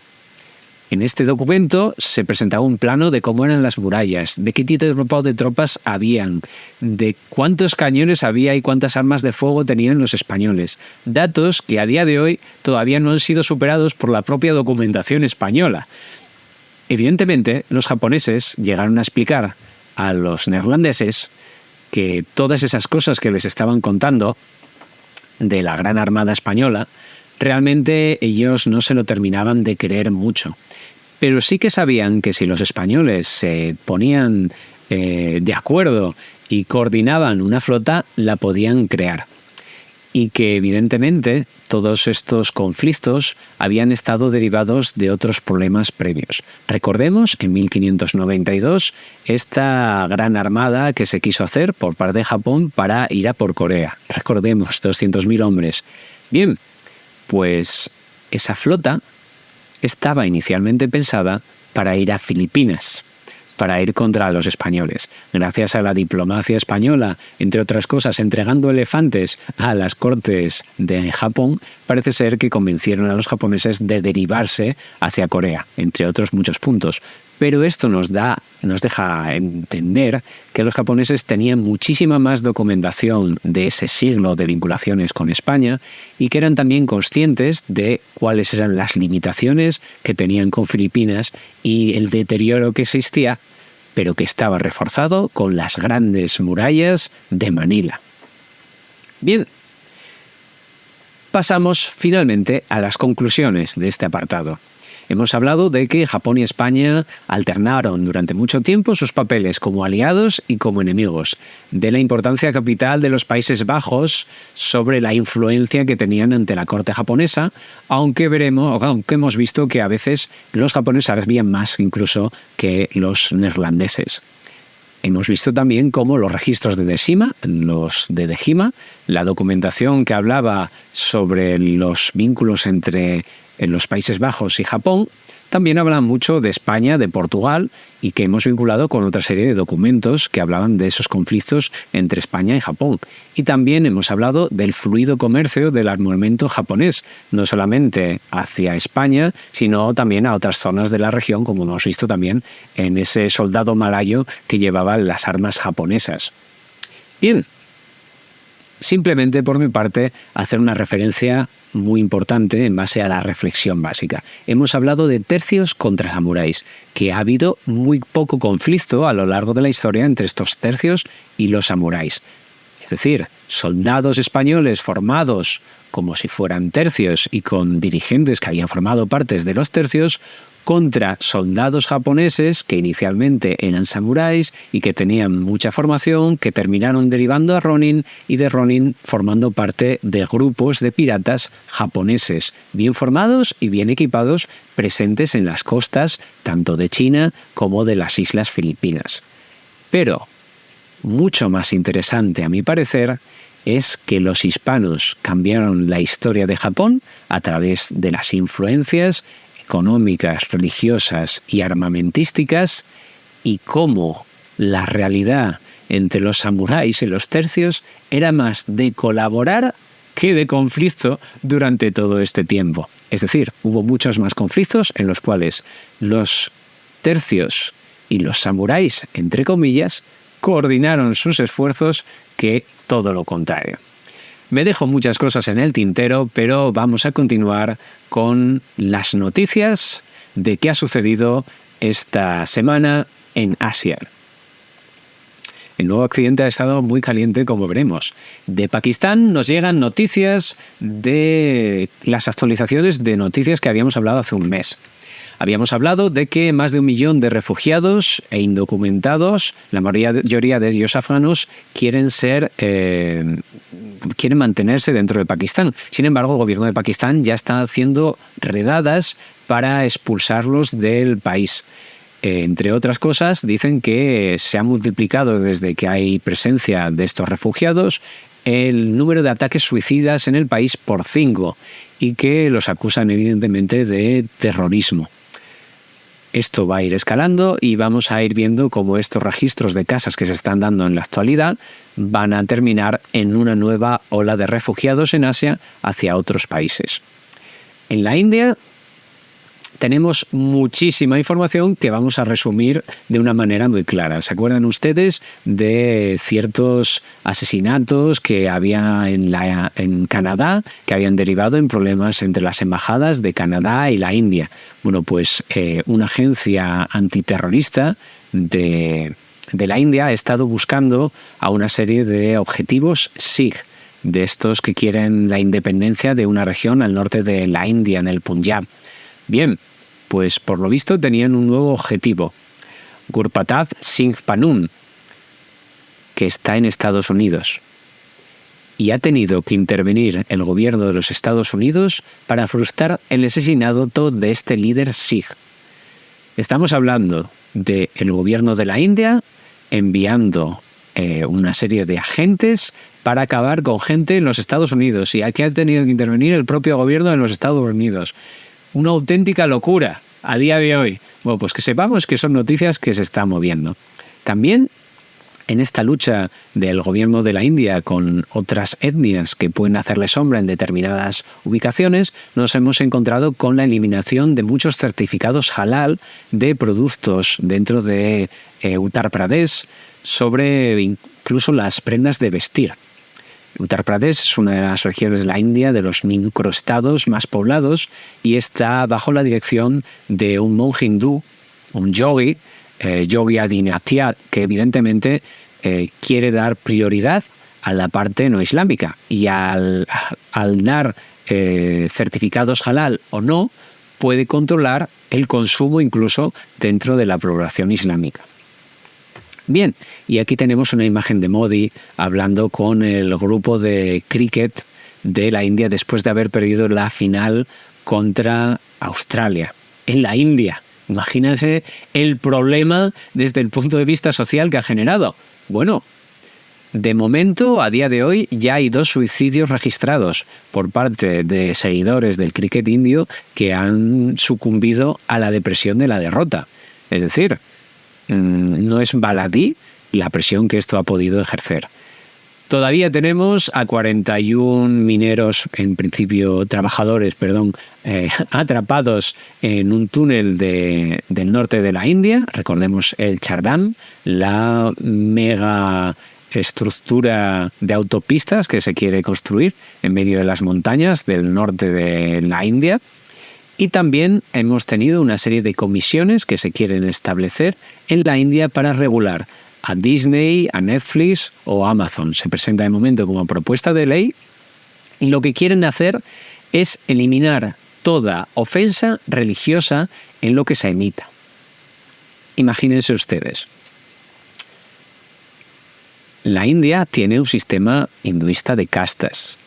En este documento se presentaba un plano de cómo eran las murallas, de qué tipo de tropas habían, de cuántos cañones había y cuántas armas de fuego tenían los españoles. Datos que a día de hoy todavía no han sido superados por la propia documentación española. Evidentemente, los japoneses llegaron a explicar a los neerlandeses que todas esas cosas que les estaban contando de la Gran Armada Española, realmente ellos no se lo terminaban de creer mucho. Pero sí que sabían que si los españoles se ponían de acuerdo y coordinaban una flota, la podían crear. Y que evidentemente todos estos conflictos habían estado derivados de otros problemas previos. Recordemos, en 1592, esta gran armada que se quiso hacer por parte de Japón para ir a por Corea. Recordemos, 200.000 hombres. Bien, pues esa flota estaba inicialmente pensada para ir a Filipinas, para ir contra los españoles. Gracias a la diplomacia española, entre otras cosas, entregando elefantes a las cortes de Japón, parece ser que convencieron a los japoneses de derivarse hacia Corea, entre otros muchos puntos. Pero esto nos deja entender que los japoneses tenían muchísima más documentación de ese siglo de vinculaciones con España y que eran también conscientes de cuáles eran las limitaciones que tenían con Filipinas y el deterioro que existía, pero que estaba reforzado con las grandes murallas de Manila. Bien, pasamos finalmente a las conclusiones de este apartado. Hemos hablado de que Japón y España alternaron durante mucho tiempo sus papeles como aliados y como enemigos, de la importancia capital de los Países Bajos sobre la influencia que tenían ante la corte japonesa, aunque hemos visto que a veces los japoneses sabían más incluso que los neerlandeses. Hemos visto también cómo los registros de Deshima, los de Dejima, la documentación que hablaba sobre los vínculos entre los Países Bajos y Japón, también hablan mucho de España, de Portugal, y que hemos vinculado con otra serie de documentos que hablaban de esos conflictos entre España y Japón. Y también hemos hablado del fluido comercio del armamento japonés, no solamente hacia España, sino también a otras zonas de la región, como hemos visto también en ese soldado malayo que llevaba las armas japonesas. Bien, simplemente por mi parte hacer una referencia muy importante en base a la reflexión básica. Hemos hablado de tercios contra samuráis, que ha habido muy poco conflicto a lo largo de la historia entre estos tercios y los samuráis. Es decir, soldados españoles formados como si fueran tercios y con dirigentes que habían formado partes de los tercios, contra soldados japoneses que inicialmente eran samuráis y que tenían mucha formación, que terminaron derivando a Ronin y de Ronin formando parte de grupos de piratas japoneses, bien formados y bien equipados, presentes en las costas tanto de China como de las islas Filipinas. Pero, mucho más interesante a mi parecer, es que los hispanos cambiaron la historia de Japón a través de las influencias económicas, religiosas y armamentísticas, y cómo la realidad entre los samuráis y los tercios era más de colaborar que de conflicto durante todo este tiempo. Es decir, hubo muchos más conflictos en los cuales los tercios y los samuráis, entre comillas, coordinaron sus esfuerzos que todo lo contrario. Me dejo muchas cosas en el tintero, pero vamos a continuar con las noticias de qué ha sucedido esta semana en Asia. El nuevo accidente ha estado muy caliente, como veremos. De Pakistán nos llegan noticias de las actualizaciones de noticias que habíamos hablado hace un mes. Habíamos hablado de que más de 1 millón de refugiados e indocumentados, la mayoría de ellos afganos, quieren mantenerse dentro de Pakistán. Sin embargo, el gobierno de Pakistán ya está haciendo redadas para expulsarlos del país. Entre otras cosas, dicen que se ha multiplicado desde que hay presencia de estos refugiados el número de ataques suicidas en el país por 5 y que los acusan evidentemente de terrorismo. Esto va a ir escalando y vamos a ir viendo cómo estos registros de casas que se están dando en la actualidad van a terminar en una nueva ola de refugiados en Asia hacia otros países. En la India tenemos muchísima información que vamos a resumir de una manera muy clara. ¿Se acuerdan ustedes de ciertos asesinatos que había en Canadá, que habían derivado en problemas entre las embajadas de Canadá y la India? Bueno, pues una agencia antiterrorista de de la India ha estado buscando a una serie de objetivos Sikh, de estos que quieren la independencia de una región al norte de la India, en el Punjab. Bien, pues por lo visto tenían un nuevo objetivo, Gurpratap Singh Pannu, que está en Estados Unidos. Y ha tenido que intervenir el gobierno de los Estados Unidos para frustrar el asesinato de este líder Sikh. Estamos hablando del gobierno de la India enviando una serie de agentes para acabar con gente en los Estados Unidos. Y aquí ha tenido que intervenir el propio gobierno de los Estados Unidos. Una auténtica locura a día de hoy. Bueno, pues que sepamos que son noticias que se están moviendo. También en esta lucha del gobierno de la India con otras etnias que pueden hacerle sombra en determinadas ubicaciones, nos hemos encontrado con la eliminación de muchos certificados halal de productos dentro de Uttar Pradesh, sobre incluso las prendas de vestir. Uttar Pradesh es una de las regiones de la India de los microestados más poblados y está bajo la dirección de un monje hindú, un yogi, Yogi Adityanath, que evidentemente quiere dar prioridad a la parte no islámica, y al dar certificados halal o no, puede controlar el consumo incluso dentro de la población islámica. Bien, y aquí tenemos una imagen de Modi hablando con el grupo de cricket de la India después de haber perdido la final contra Australia, en la India. Imagínense el problema desde el punto de vista social que ha generado. Bueno, de momento, a día de hoy, ya hay 2 suicidios registrados por parte de seguidores del cricket indio que han sucumbido a la depresión de la derrota. Es decir, no es baladí la presión que esto ha podido ejercer. Todavía tenemos a 41 mineros, en principio trabajadores, atrapados en un túnel del norte de la India. Recordemos el Chardam, la mega estructura de autopistas que se quiere construir en medio de las montañas del norte de la India. Y también hemos tenido una serie de comisiones que se quieren establecer en la India para regular a Disney, a Netflix o a Amazon. Se presenta de momento como propuesta de ley y lo que quieren hacer es eliminar toda ofensa religiosa en lo que se emita. Imagínense ustedes. La India tiene un sistema hinduista de castas.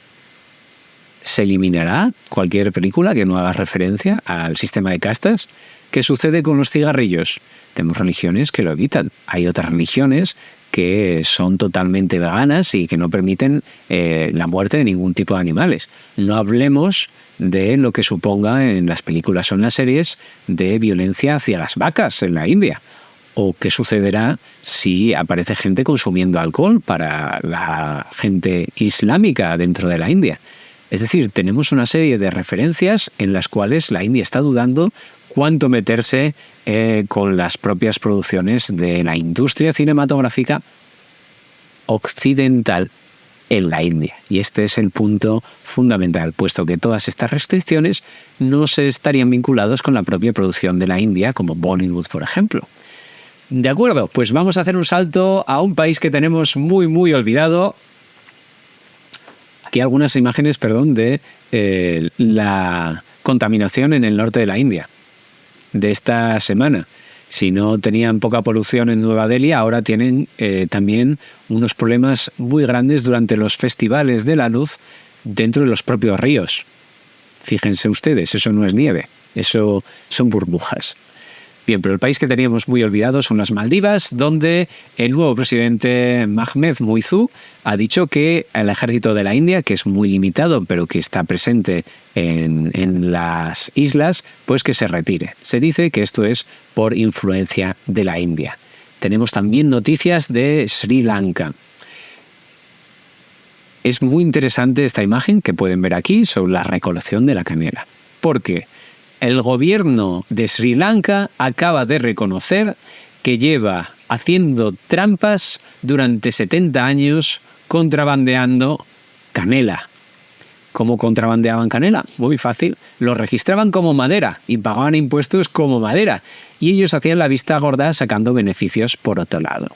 ¿Se eliminará cualquier película que no haga referencia al sistema de castas? ¿Qué sucede con los cigarrillos? Tenemos religiones que lo evitan. Hay otras religiones que son totalmente veganas y que no permiten la muerte de ningún tipo de animales. No hablemos de lo que suponga en las películas o en las series de violencia hacia las vacas en la India. ¿O qué sucederá si aparece gente consumiendo alcohol para la gente islámica dentro de la India? Es decir, tenemos una serie de referencias en las cuales la India está dudando cuánto meterse con las propias producciones de la industria cinematográfica occidental en la India. Y este es el punto fundamental, puesto que todas estas restricciones no se estarían vinculadas con la propia producción de la India, como Bollywood, por ejemplo. De acuerdo, pues vamos a hacer un salto a un país que tenemos muy, muy olvidado. Aquí algunas imágenes, de la contaminación en el norte de la India de esta semana. Si no tenían poca polución en Nueva Delhi, ahora tienen también unos problemas muy grandes durante los festivales de la luz dentro de los propios ríos. Fíjense ustedes, eso no es nieve, eso son burbujas. Bien, pero el país que teníamos muy olvidado son las Maldivas, donde el nuevo presidente Mahmoud Muizzu ha dicho que el ejército de la India, que es muy limitado, pero que está presente en las islas, pues que se retire. Se dice que esto es por influencia de la India. Tenemos también noticias de Sri Lanka. Es muy interesante esta imagen que pueden ver aquí sobre la recolección de la canela. ¿Por qué? El gobierno de Sri Lanka acaba de reconocer que lleva haciendo trampas durante 70 años contrabandeando canela. ¿Cómo contrabandeaban canela? Muy fácil. Lo registraban como madera y pagaban impuestos como madera. Y ellos hacían la vista gorda sacando beneficios por otro lado.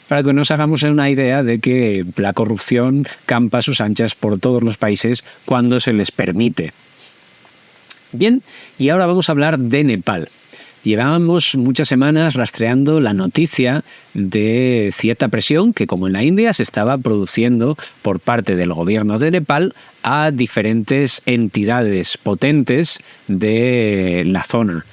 para que nos hagamos una idea de que la corrupción campa a sus anchas por todos los países cuando se les permite. Bien, y ahora vamos a hablar de Nepal. Llevábamos muchas semanas rastreando la noticia de cierta presión que, como en la India, se estaba produciendo por parte del gobierno de Nepal a diferentes entidades potentes de la zona,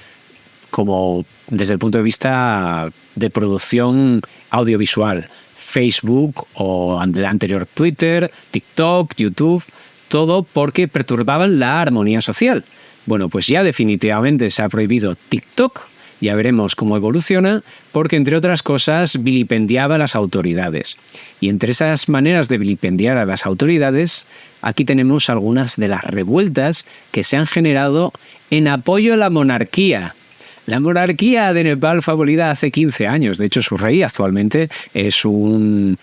como desde el punto de vista de producción audiovisual, Facebook o el anterior Twitter, TikTok, YouTube, todo porque perturbaban la armonía social. Bueno, pues ya definitivamente se ha prohibido TikTok, ya veremos cómo evoluciona, porque entre otras cosas vilipendiaba a las autoridades. Y entre esas maneras de vilipendiar a las autoridades, aquí tenemos algunas de las revueltas que se han generado en apoyo a la monarquía. La monarquía de Nepal fue abolida hace 15 años. De hecho, su rey actualmente es un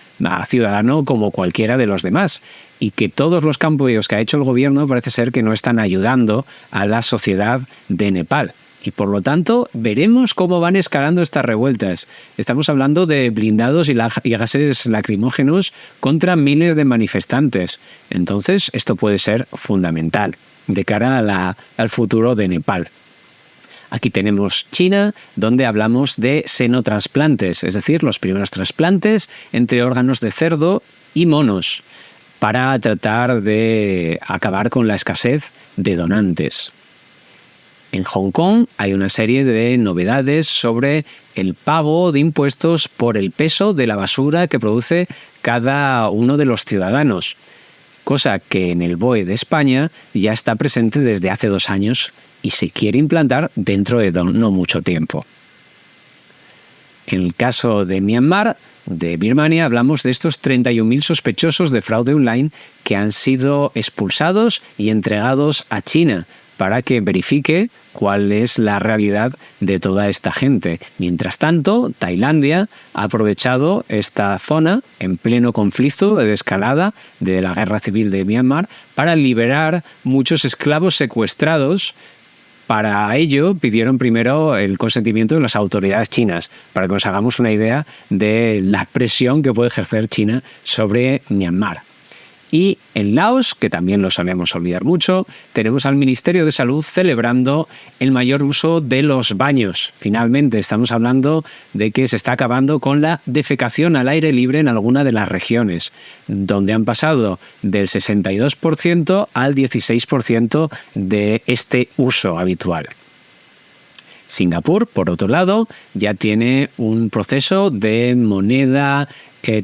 ciudadano como cualquiera de los demás. Y que todos los cambios que ha hecho el gobierno parece ser que no están ayudando a la sociedad de Nepal. Y por lo tanto, veremos cómo van escalando estas revueltas. Estamos hablando de blindados y gases lacrimógenos contra miles de manifestantes. Entonces, esto puede ser fundamental de cara al futuro de Nepal. Aquí tenemos China, donde hablamos de senotrasplantes, es decir, los primeros trasplantes entre órganos de cerdo y monos, para tratar de acabar con la escasez de donantes. En Hong Kong hay una serie de novedades sobre el pago de impuestos por el peso de la basura que produce cada uno de los ciudadanos, cosa que en el BOE de España ya está presente desde hace 2 años y se quiere implantar dentro de no mucho tiempo. En el caso de Myanmar, de Birmania, hablamos de estos 31.000 sospechosos de fraude online que han sido expulsados y entregados a China para que verifique cuál es la realidad de toda esta gente. Mientras tanto, Tailandia ha aprovechado esta zona en pleno conflicto de escalada de la guerra civil de Myanmar para liberar muchos esclavos secuestrados. Para ello pidieron primero el consentimiento de las autoridades chinas, para que nos hagamos una idea de la presión que puede ejercer China sobre Myanmar. Y en Laos, que también lo solemos olvidar mucho, tenemos al Ministerio de Salud celebrando el mayor uso de los baños. Finalmente, estamos hablando de que se está acabando con la defecación al aire libre en alguna de las regiones, donde han pasado del 62% al 16% de este uso habitual. Singapur, por otro lado, ya tiene un proceso de moneda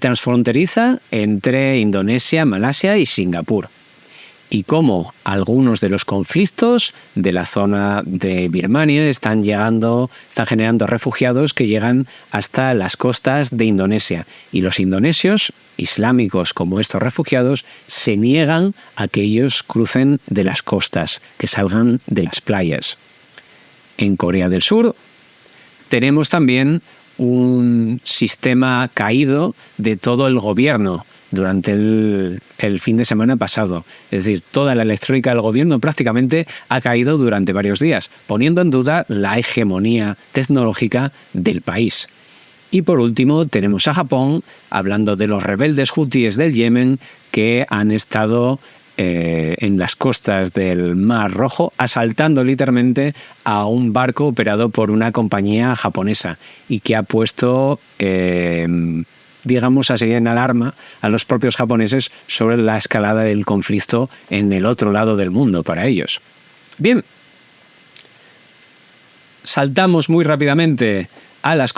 transfronteriza entre Indonesia, Malasia y Singapur. Y como algunos de los conflictos de la zona de Birmania están generando refugiados que llegan hasta las costas de Indonesia. Y los indonesios, islámicos como estos refugiados, se niegan a que ellos crucen de las costas, que salgan de las playas. En Corea del Sur tenemos también un sistema caído de todo el gobierno durante el fin de semana pasado. Es decir, toda la electrónica del gobierno prácticamente ha caído durante varios días, poniendo en duda la hegemonía tecnológica del país. Y por último tenemos a Japón hablando de los rebeldes hutíes del Yemen que han estado en las costas del Mar Rojo, asaltando literalmente a un barco operado por una compañía japonesa y que ha puesto, digamos así, en alarma a los propios japoneses sobre la escalada del conflicto en el otro lado del mundo para ellos. Bien, saltamos muy rápidamente a los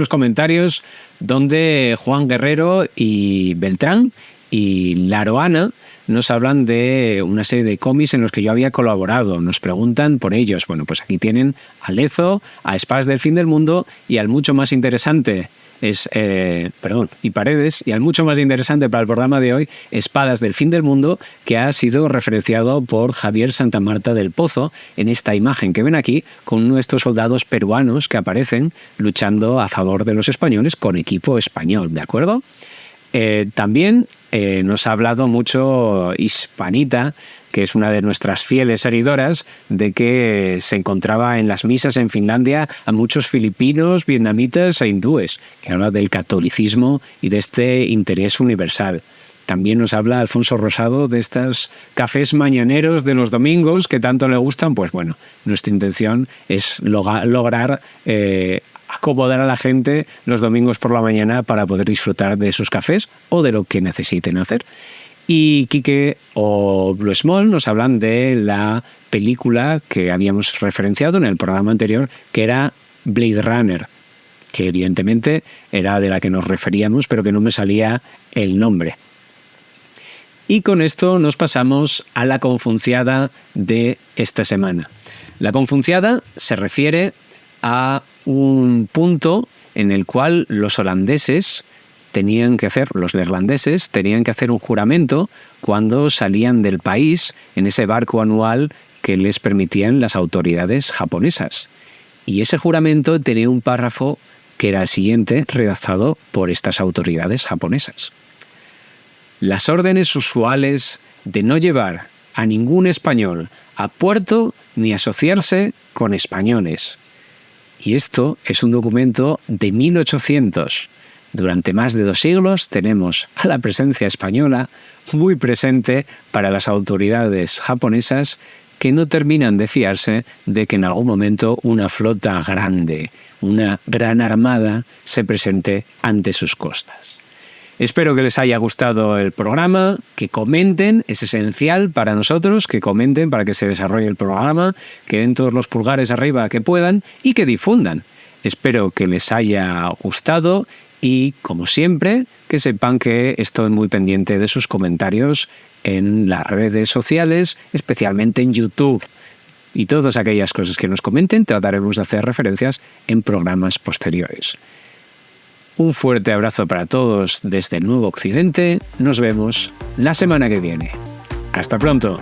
comentarios, donde Juan Guerrero y Beltrán y Laroana nos hablan de una serie de cómics en los que yo había colaborado. Nos preguntan por ellos. Bueno, pues aquí tienen a Lezo, a Espadas del Fin del Mundo y al mucho más interesante y Paredes, y al mucho más interesante para el programa de hoy, Espadas del Fin del Mundo, que ha sido referenciado por Javier Santamarta del Pozo en esta imagen que ven aquí, con nuestros soldados peruanos que aparecen luchando a favor de los españoles con equipo español, ¿de acuerdo? También nos ha hablado mucho Hispanita, que es una de nuestras fieles seguidoras, de que se encontraba en las misas en Finlandia a muchos filipinos, vietnamitas e hindúes, que habla del catolicismo y de este interés universal. También nos habla Alfonso Rosado de estos cafés mañaneros de los domingos que tanto le gustan. Pues bueno, nuestra intención es lograr acomodar a la gente los domingos por la mañana para poder disfrutar de esos cafés o de lo que necesiten hacer. Y Quique o Blue Small nos hablan de la película que habíamos referenciado en el programa anterior, que era Blade Runner, que evidentemente era de la que nos referíamos, pero que no me salía el nombre. Y con esto nos pasamos a la confunciada de esta semana. La confunciada se refiere a un punto en el cual los neerlandeses tenían que hacer un juramento cuando salían del país en ese barco anual que les permitían las autoridades japonesas. Y ese juramento tenía un párrafo que era el siguiente, redactado por estas autoridades japonesas. Las órdenes usuales de no llevar a ningún español a puerto ni asociarse con españoles. Y esto es un documento de 1800. Durante más de 2 siglos tenemos a la presencia española muy presente para las autoridades japonesas, que no terminan de fiarse de que en algún momento una flota grande, una gran armada, se presente ante sus costas. Espero que les haya gustado el programa, que comenten, es esencial para nosotros, que comenten para que se desarrolle el programa, que den todos los pulgares arriba que puedan y que difundan. Espero que les haya gustado y, como siempre, que sepan que estoy muy pendiente de sus comentarios en las redes sociales, especialmente en YouTube. Y todas aquellas cosas que nos comenten trataremos de hacer referencias en programas posteriores. Un fuerte abrazo para todos desde el Nuevo Occidente. Nos vemos la semana que viene. ¡Hasta pronto!